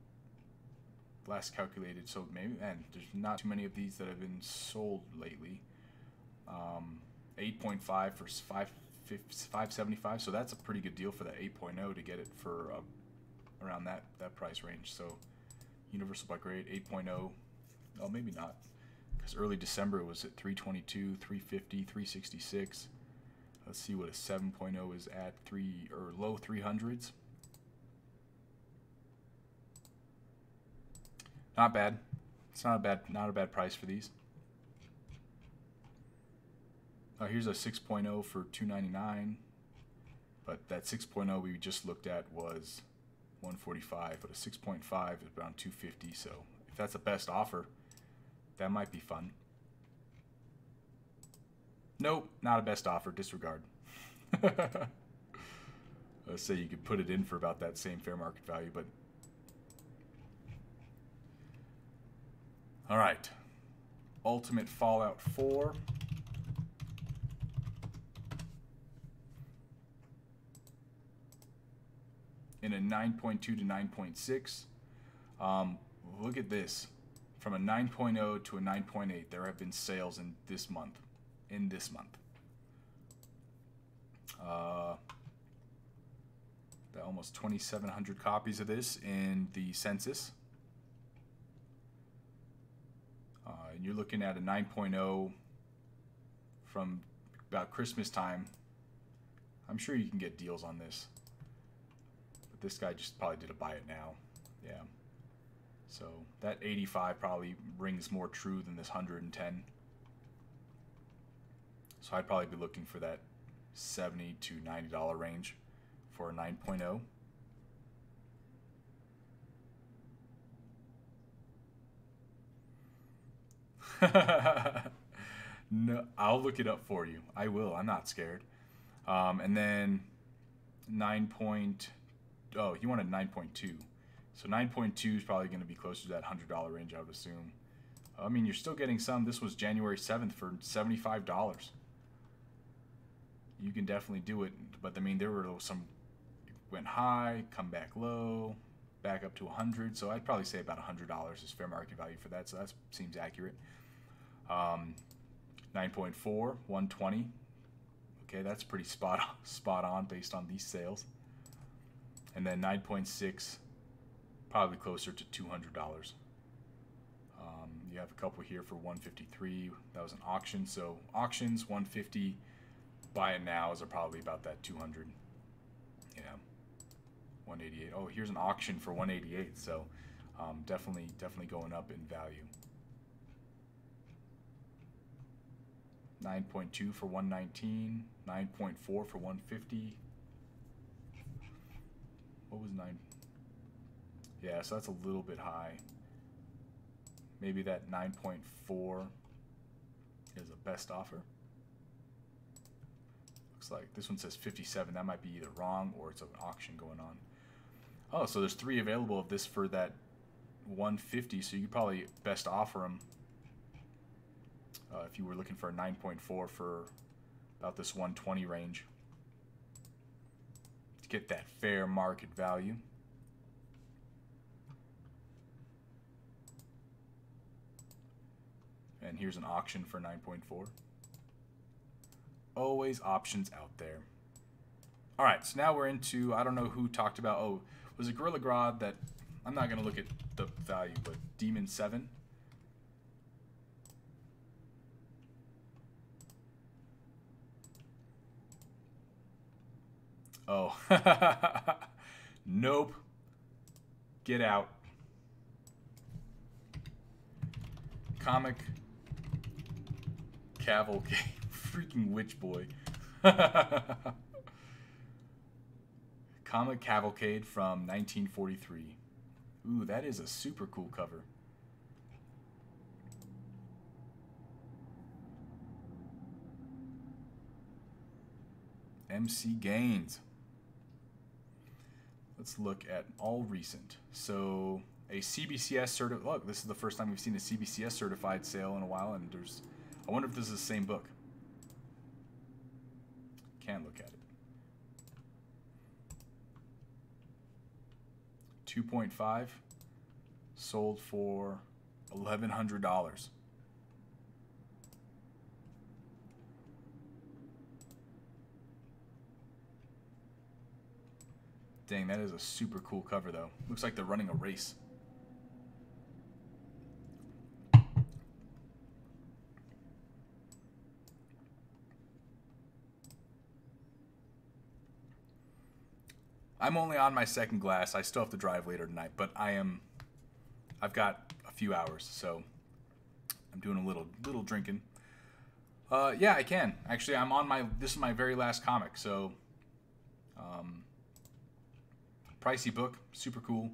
last calculated, so maybe, and there's not too many of these that have been sold lately. 8.5 for $575, so that's a pretty good deal for that 8.0 to get it for around that price range. So Universal Black Grade 8.0, oh maybe not, because early December it was at $322, $350, $366. Let's see what a 7.0 is at, low 300s. Not bad. It's not a bad price for these. Oh, here's a 6.0 for $299, but that 6.0 we just looked at was $145, but a 6.5 is around $250. So if that's the best offer, that might be fun. Nope, not a best offer. Disregard. Let's say you could put it in for about that same fair market value, but all right. Ultimate Fallout 4. In a 9.2 to 9.6. Look at this. From a 9.0 to a 9.8, there have been sales in this month. Almost 2,700 copies of this in the census. And you're looking at a 9.0 from about Christmas time. I'm sure you can get deals on this. But this guy just probably did a buy it now. Yeah. So that 85 probably rings more true than this 110. So I'd probably be looking for that $70 to $90 range for a 9.0. No, I'll look it up for you. I will. I'm not scared. And then 9. Oh, he wanted 9.2. So 9.2 is probably going to be closer to that $100 range, I would assume. I mean, you're still getting some. This was January 7th for $75. You can definitely do it. But, I mean, there were some went high, come back low, back up to 100. So I'd probably say about $100 is fair market value for that. So that seems accurate. 9.4, 120. Okay, that's pretty spot on based on these sales. And then 9.6, probably closer to $200. You have a couple here for 153. That was an auction. So auctions 150. Buy it nows are probably about that 200. Yeah, 188. Oh, here's an auction for 188. So definitely going up in value. 9.2 for 119. 9.4 for 150. What was 9? Yeah, so that's a little bit high. Maybe that 9.4 is a best offer. Looks like this one says 57. That might be either wrong or it's an auction going on. Oh, so there's 3 available of this for that 150. So you could probably best offer them if you were looking for a 9.4 for about this 120 range to get that fair market value. And here's an auction for 9.4. Always options out there. All right, so now we're into, I don't know who talked about, oh, was it Gorilla Grodd that, I'm not going to look at the value, but Demon 7. Oh, nope. Get out. Comic Cavalcade. Freaking Witch Boy. Comic Cavalcade from 1943. Ooh, that is a super cool cover. MC Gaines. Let's look at all recent. So a CBCS certified. Look, this is the first time we've seen a CBCS certified sale in a while, and there's. I wonder if this is the same book. Can't look at it. 2.5 sold for $1,100. Dang, that is a super cool cover, though. Looks like they're running a race. I'm only on my second glass. I still have to drive later tonight, but I've got a few hours, so I'm doing a little drinking. Yeah, I can. Actually, this is my very last comic, so pricey book, super cool.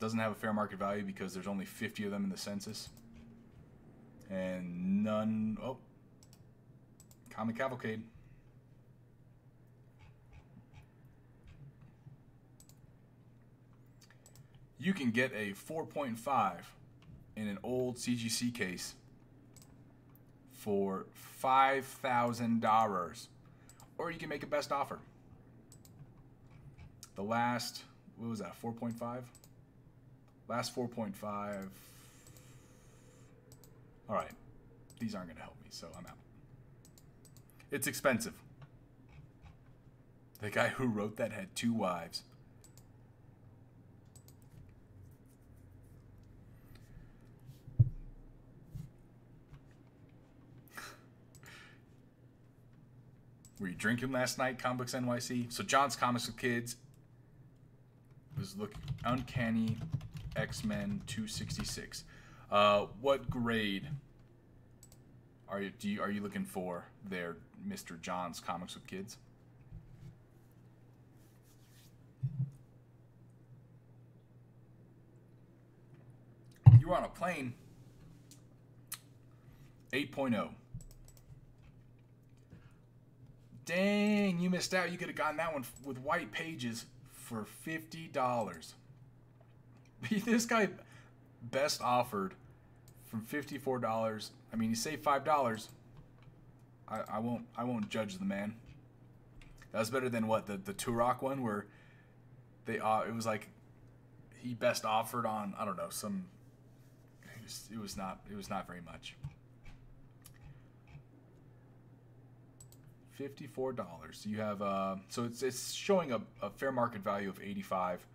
Doesn't have a fair market value because there's only 50 of them in the census. And none, oh, Comic Cavalcade. You can get a 4.5 in an old CGC case for $5,000. Or you can make a best offer. The last, what was that, 4.5? Last 4.5. All right, these aren't going to help me, so I'm out. It's expensive. The guy who wrote that had 2 wives. Were you drinking last night, Comics NYC? So John's Comics with Kids was looking Uncanny X-Men 266. What grade are you looking for there, Mr. John's Comics with Kids? You were on a plane. 8.0. Dang, you missed out. You could have gotten that one with white pages for $50. This guy best offered from $54. I mean, he saved $5. I won't judge the man. That was better than what the Turok one where they it was like he best offered on, I don't know, some it was not very much. $54. You have so it's showing a fair market value of 85,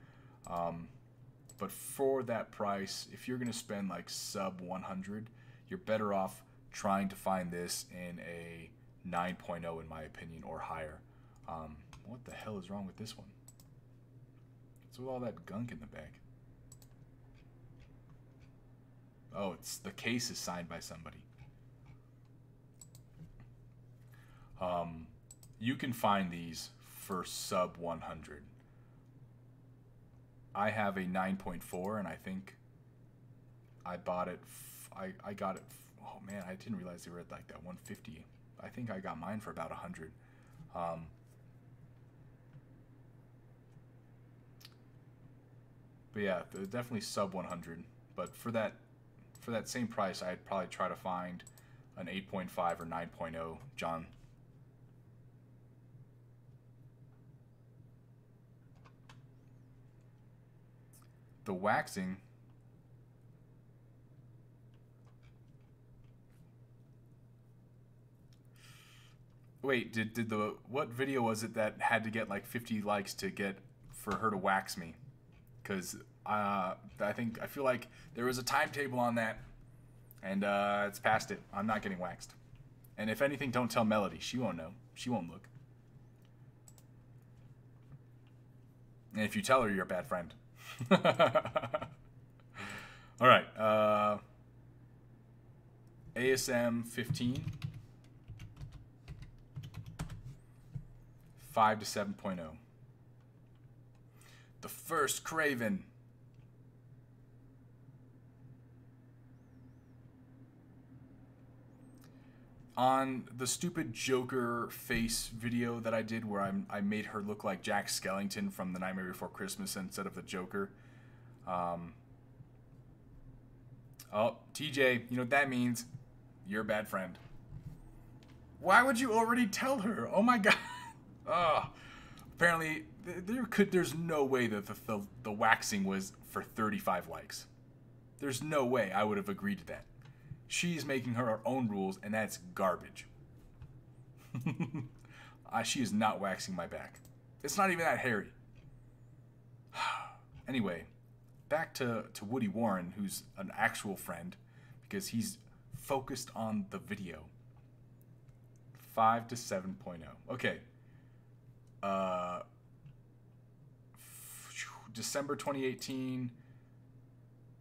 but for that price, if you're gonna spend like sub 100, you're better off trying to find this in a 9.0 in my opinion or higher. What the hell is wrong with this one? What's with all that gunk in the bag? Oh, it's the case is signed by somebody. You can find these for sub 100. I have a 9.4 and I think I bought it, I got it, oh man, I didn't realize they were at like that 150. I think I got mine for about 100. But yeah, definitely sub 100. But for that same price, I'd probably try to find an 8.5 or 9.0 John. The waxing Wait, what video was it that had to get like 50 likes to get for her to wax me? Because I feel like there was a timetable on that, and it's past it. I'm not getting waxed. And if anything, don't tell Melody. She won't know. She won't look. And if you tell her, you're a bad friend. All right. ASM 15. 5 to 7.0. The first Craven. On the stupid Joker face video that I did where I made her look like Jack Skellington from The Nightmare Before Christmas instead of the Joker. Oh, TJ, you know what that means? You're a bad friend. Why would you already tell her? Oh my god. Oh, apparently there's no way that the waxing was for 35 likes. There's no way I would have agreed to that. She's making her own rules, and that's garbage. She is not waxing my back. It's not even that hairy. Anyway, back to Woody Warren, who's an actual friend, because he's focused on the video. 5 to 7.0. Okay. December 2018.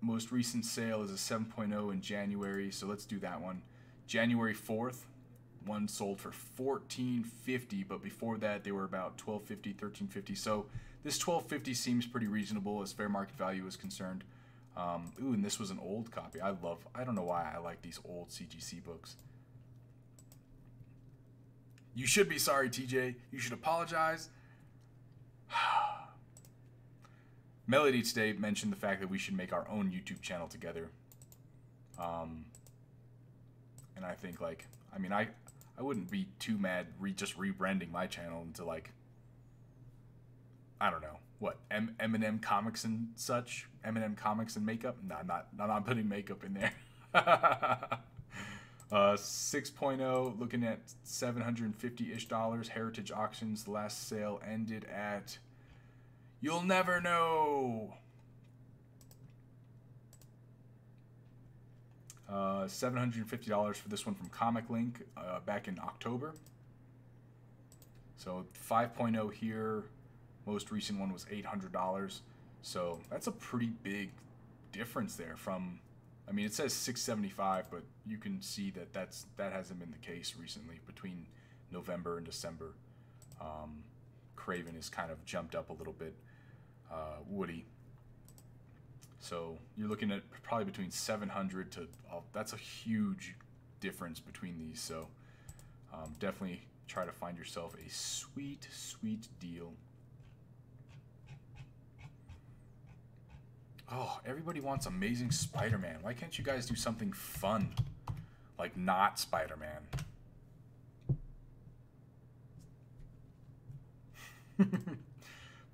Most recent sale is a 7.0 in January, so let's do that one. January 4th, one sold for $14.50, but before that they were about $12.50, $13.50. So this $12.50 seems pretty reasonable as fair market value is concerned. Ooh, and this was an old copy. I don't know why I like these old CGC books. You should be sorry, TJ. You should apologize. Melody today mentioned the fact that we should make our own YouTube channel together. And I think, like, I mean, I wouldn't be too mad just rebranding my channel into, like, I don't know, what, Eminem Comics and such? Eminem Comics and makeup? No, I'm not putting makeup in there. 6.0, looking at $750-ish. Heritage Auctions, the last sale ended at... You'll never know. $750 for this one from Comic Link back in October. So 5.0 here. Most recent one was $800. So that's a pretty big difference there from, I mean, it says $675, but you can see that that hasn't been the case recently between November and December. Craven has kind of jumped up a little bit. Woody. So you're looking at probably between 700 to, that's a huge difference between these. So definitely try to find yourself a sweet, sweet deal. Oh, everybody wants Amazing Spider-Man. Why can't you guys do something fun? Like not Spider-Man.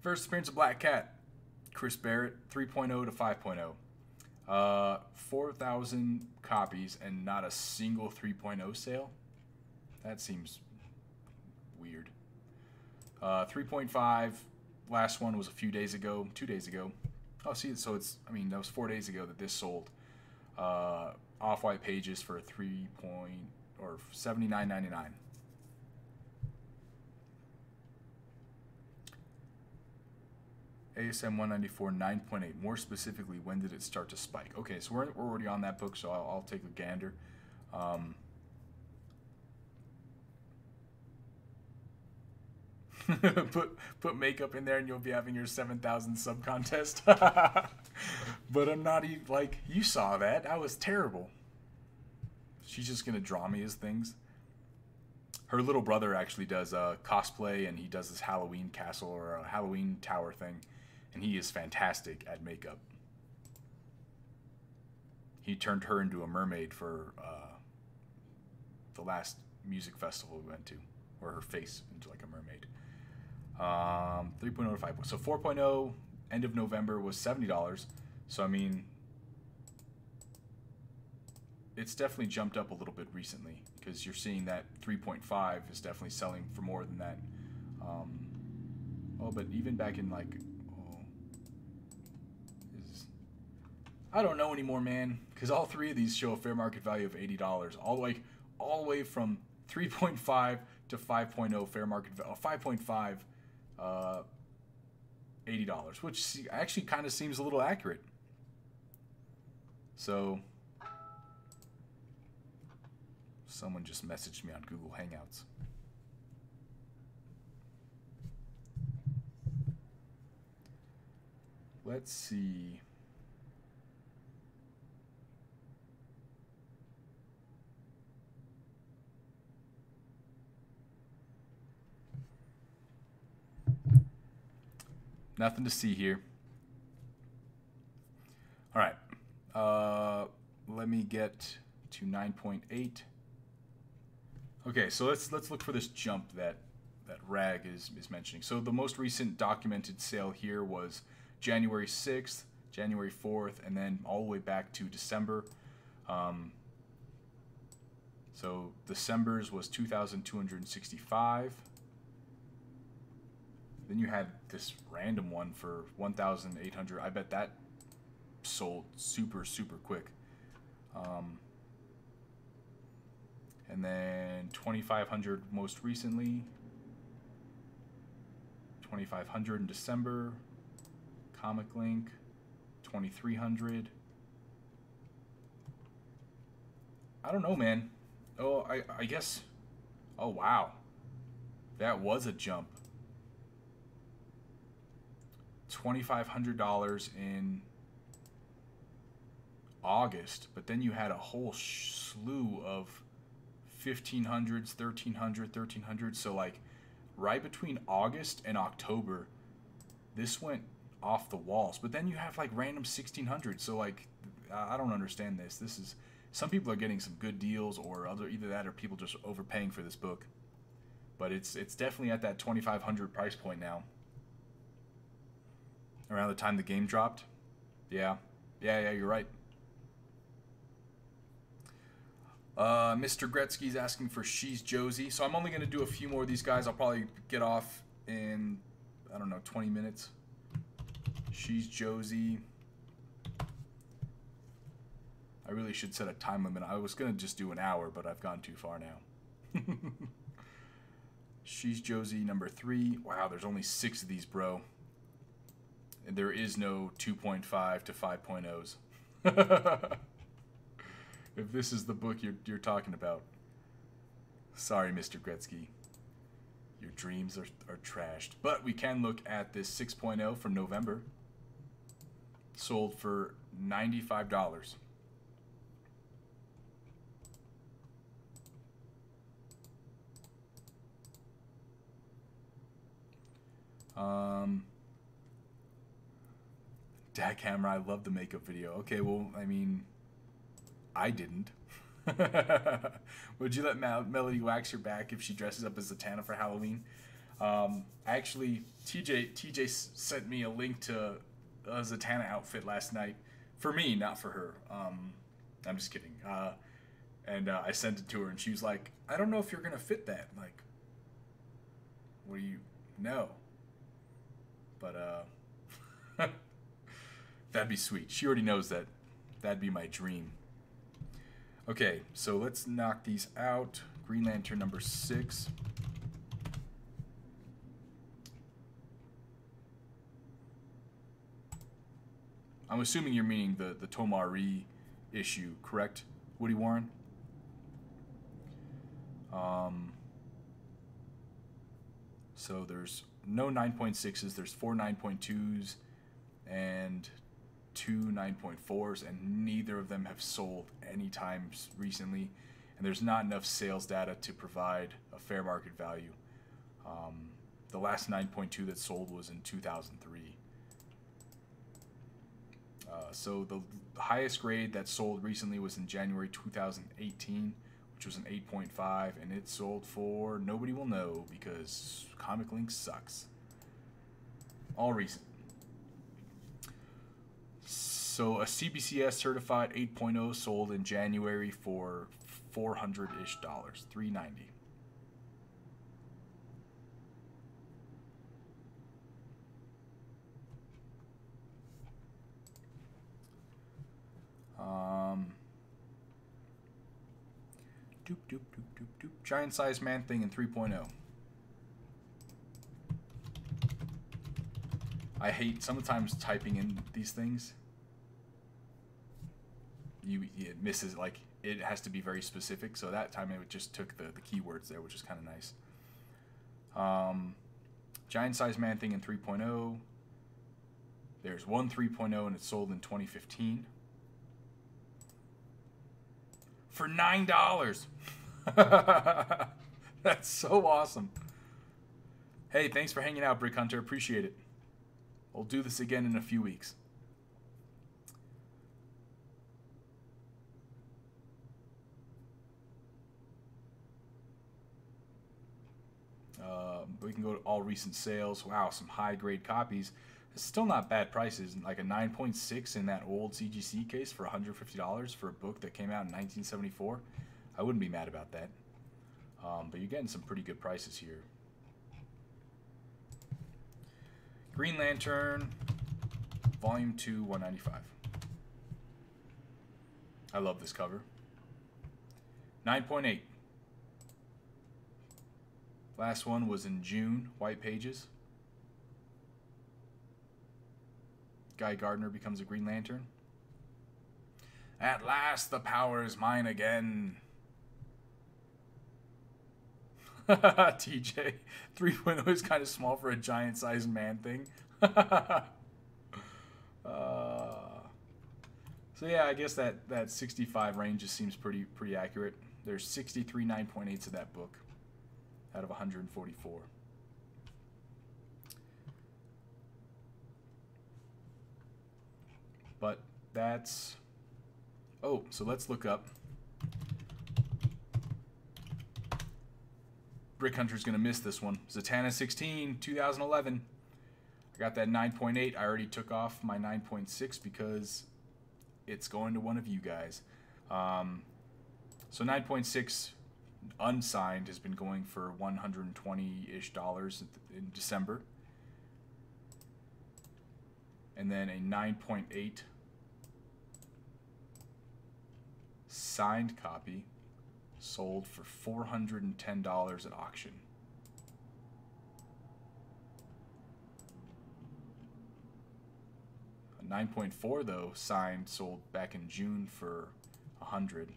First appearance of Black Cat, Chris Barrett, 3.0 to 5.0. 4,000 copies and not a single 3.0 sale? That seems weird. 3.5, last one was a few days ago, 2 days ago. Oh, see, so it's, I mean, that was 4 days ago that this sold. Off-white pages for $79.99. ASM 194, 9.8. More specifically, when did it start to spike? Okay, so we're already on that book, so I'll take a gander. Put makeup in there and you'll be having your 7,000 sub contest. But I'm not even, like, you saw that. That was terrible. She's just going to draw me as things. Her little brother actually does cosplay, and he does this Halloween castle or a Halloween tower thing. And he is fantastic at makeup. He turned her into a mermaid for the last music festival we went to, or her face into like a mermaid. 3.0 to 5. So 4.0 end of November was $70. So I mean, it's definitely jumped up a little bit recently, because you're seeing that 3.5 is definitely selling for more than that. Oh, but even back in like, oh, I don't know anymore, man, because all three of these show a fair market value of $80, all the way from 3.5 to 5.0 fair market value, 5.5, $80, which actually kind of seems a little accurate. So, someone just messaged me on Google Hangouts. Let's see. Nothing to see here. All right. Let me get to 9.8. Okay, so let's look for this jump that Rag is mentioning. So the most recent documented sale here was January 6th, January 4th, and then all the way back to December. So December's was 2,265. Then you had this random one for 1,800. I bet that sold super quick. And then 2,500 most recently. 2,500 in December. Comic Link, 2,300. I don't know, man. Oh, I guess. Oh, wow. That was a jump. $2,500 in August, but then you had a whole slew of 1,500s, 1,300. So like right between August and October, this went off the walls. But then you have like random 1,600. So like I don't understand this. This is, some people are getting some good deals, or either that or people just overpaying for this book. But it's definitely at that 2,500 price point now. Around the time the game dropped. Yeah, you're right. Mr. Gretzky's asking for She's Josie. So I'm only going to do a few more of these guys. I'll probably get off in, I don't know, 20 minutes. She's Josie. I really should set a time limit. I was going to just do an hour, but I've gone too far now. She's Josie number 3. Wow, there's only 6 of these, bro. And there is no 2.5 to 5.0s. If this is the book you're talking about. Sorry, Mr. Gretzky. Your dreams are trashed. But we can look at this 6.0 from November. Sold for $95. Dad Camera, I love the makeup video. Okay, well, I mean, I didn't. Would you let Melody wax your back if she dresses up as Zatanna for Halloween? Actually, TJ sent me a link to a Zatanna outfit last night. For me, not for her. I'm just kidding. And I sent it to her, and she was like, I don't know if you're going to fit that. I'm like, what do you know? But, that'd be sweet. She already knows that. That'd be my dream. Okay, so let's knock these out. Green Lantern number 6. I'm assuming you're meaning the Tomari issue, correct, Woody Warren? So there's no 9.6s, there's 4 9.2s, and 2 9.4s, and neither of them have sold any times recently, and there's not enough sales data to provide a fair market value. The last 9.2 that sold was in 2003. So the highest grade that sold recently was in January 2018, which was an 8.5, and it sold for nobody will know because Comic Link sucks. All recent. So a CBCS certified 8.0 sold in January for $400-ish, $390. Doop, doop, doop, doop, doop. Giant size man thing in 3.0. I hate sometimes typing in these things. It misses, like, it has to be very specific. So that time it just took the keywords there, which is kind of nice. Giant size man thing in 3.0. There's one 3.0 and it's sold in 2015 for $9. That's so awesome. Hey, thanks for hanging out, Brick Hunter. Appreciate it. We'll do this again in a few weeks. We can go to all recent sales. Wow, some high-grade copies. It's still not bad prices. Like a 9.6 in that old CGC case for $150 for a book that came out in 1974. I wouldn't be mad about that. But you're getting some pretty good prices here. Green Lantern, Volume 2, $195. I love this cover. 9.8. Last one was in June, White Pages. Guy Gardner becomes a Green Lantern. At last, the power is mine again. TJ, 3.0 is kind of small for a giant-sized man thing. So yeah, I guess that 65 range just seems pretty accurate. There's 63 9.8s of that book out of 144. But that's... Oh, so let's look up. Brick Hunter's going to miss this one. Zatanna 16, 2011. I got that 9.8. I already took off my 9.6 because it's going to one of you guys. So 9.6 unsigned has been going for $120-ish in December. And then a 9.8 signed copy sold for $410 at auction. A 9.4 though, signed, sold back in June for $100.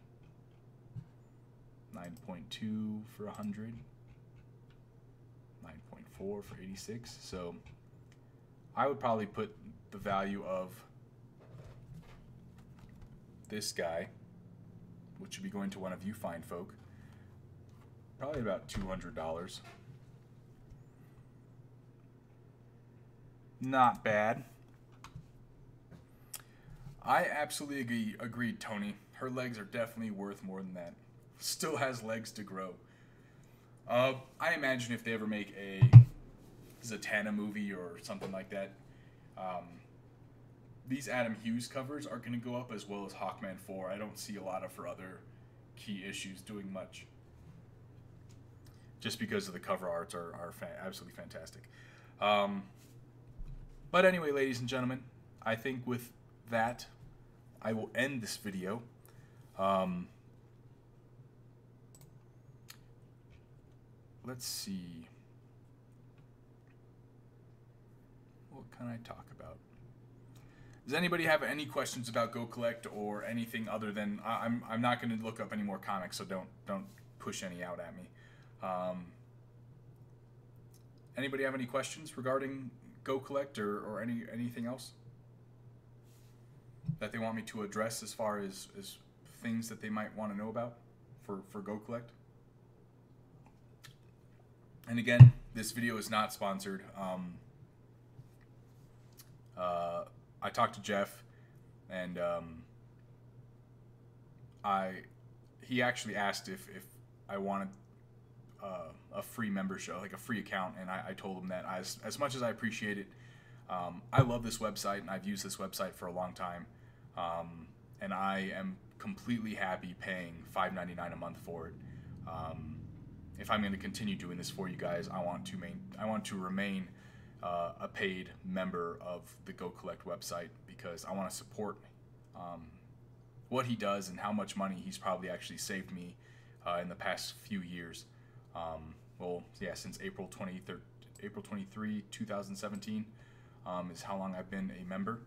9.2 for $100. 9.4 for $86. So I would probably put the value of this guy, which would be going to one of you fine folk, probably about $200. Not bad. I absolutely agree, Tony. Her legs are definitely worth more than that. Still has legs to grow. I imagine if they ever make a Zatanna movie or something like that, these Adam Hughes covers are going to go up as well as Hawkman 4. I don't see a lot of her other key issues doing much. Just because of the cover arts are absolutely fantastic. But anyway, ladies and gentlemen, I think with that, I will end this video. Let's see. What can I talk about? Does anybody have any questions about GoCollect or anything other than I'm not going to look up any more comics, so don't push any out at me. Anybody have any questions regarding GoCollect or anything else that they want me to address as far as things that they might want to know about for GoCollect? And again, this video is not sponsored. I talked to Jeff, and he actually asked if I wanted a free membership, like a free account, and I told him that as much as I appreciate it, I love this website, and I've used this website for a long time. and I am completely happy paying $5.99 a month for it. If I'm going to continue doing this for you guys, I want to remain a paid member of the GoCollect website, because I want to support what he does and how much money he's probably actually saved me in the past few years. Well, yeah, since April 23, 2017 is how long I've been a member.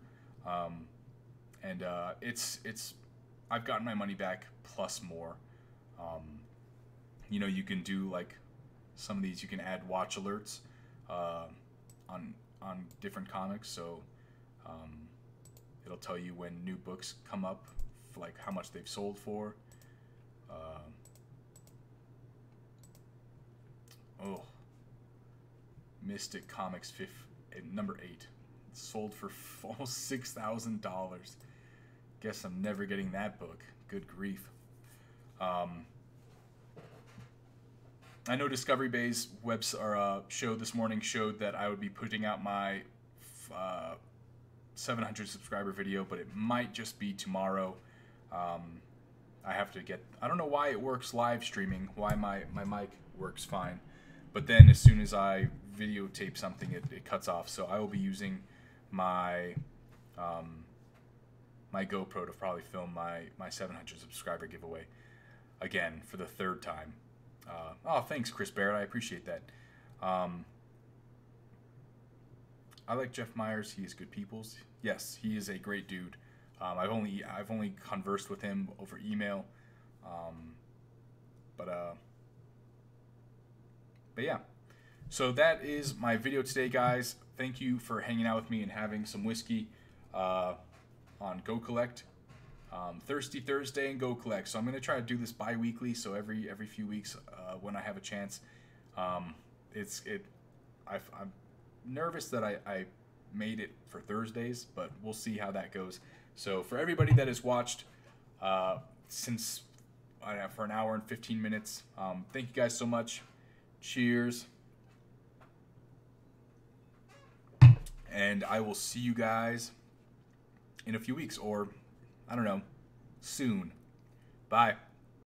And I've gotten my money back plus more. You know, you can do like some of these, you can add watch alerts on different comics, so it'll tell you when new books come up, like how much they've sold for. Mystic Comics number 8 sold for almost $6,000. Guess I'm never getting that book. Good grief. I know Discovery Bay's show this morning showed that I would be putting out my 700 subscriber video, but it might just be tomorrow. I have to get, I don't know why it works live streaming, why my mic works fine, but then as soon as I videotape something, it cuts off. So I will be using my my GoPro to probably film my 700 subscriber giveaway again for the 3rd time. Oh, thanks, Chris Barrett. I appreciate that. I like Jeff Myers. He is good peoples. Yes, he is a great dude. I've only conversed with him over email, but yeah. So that is my video today, guys. Thank you for hanging out with me and having some whiskey on GoCollect. Thirsty Thursday and GoCollect. So I'm going to try to do this bi-weekly, so every few weeks when I have a chance. I'm nervous that I made it for Thursdays, but we'll see how that goes. So for everybody that has watched since for an hour and 15 minutes, thank you guys so much. Cheers. And I will see you guys in a few weeks, or I don't know, soon. Bye.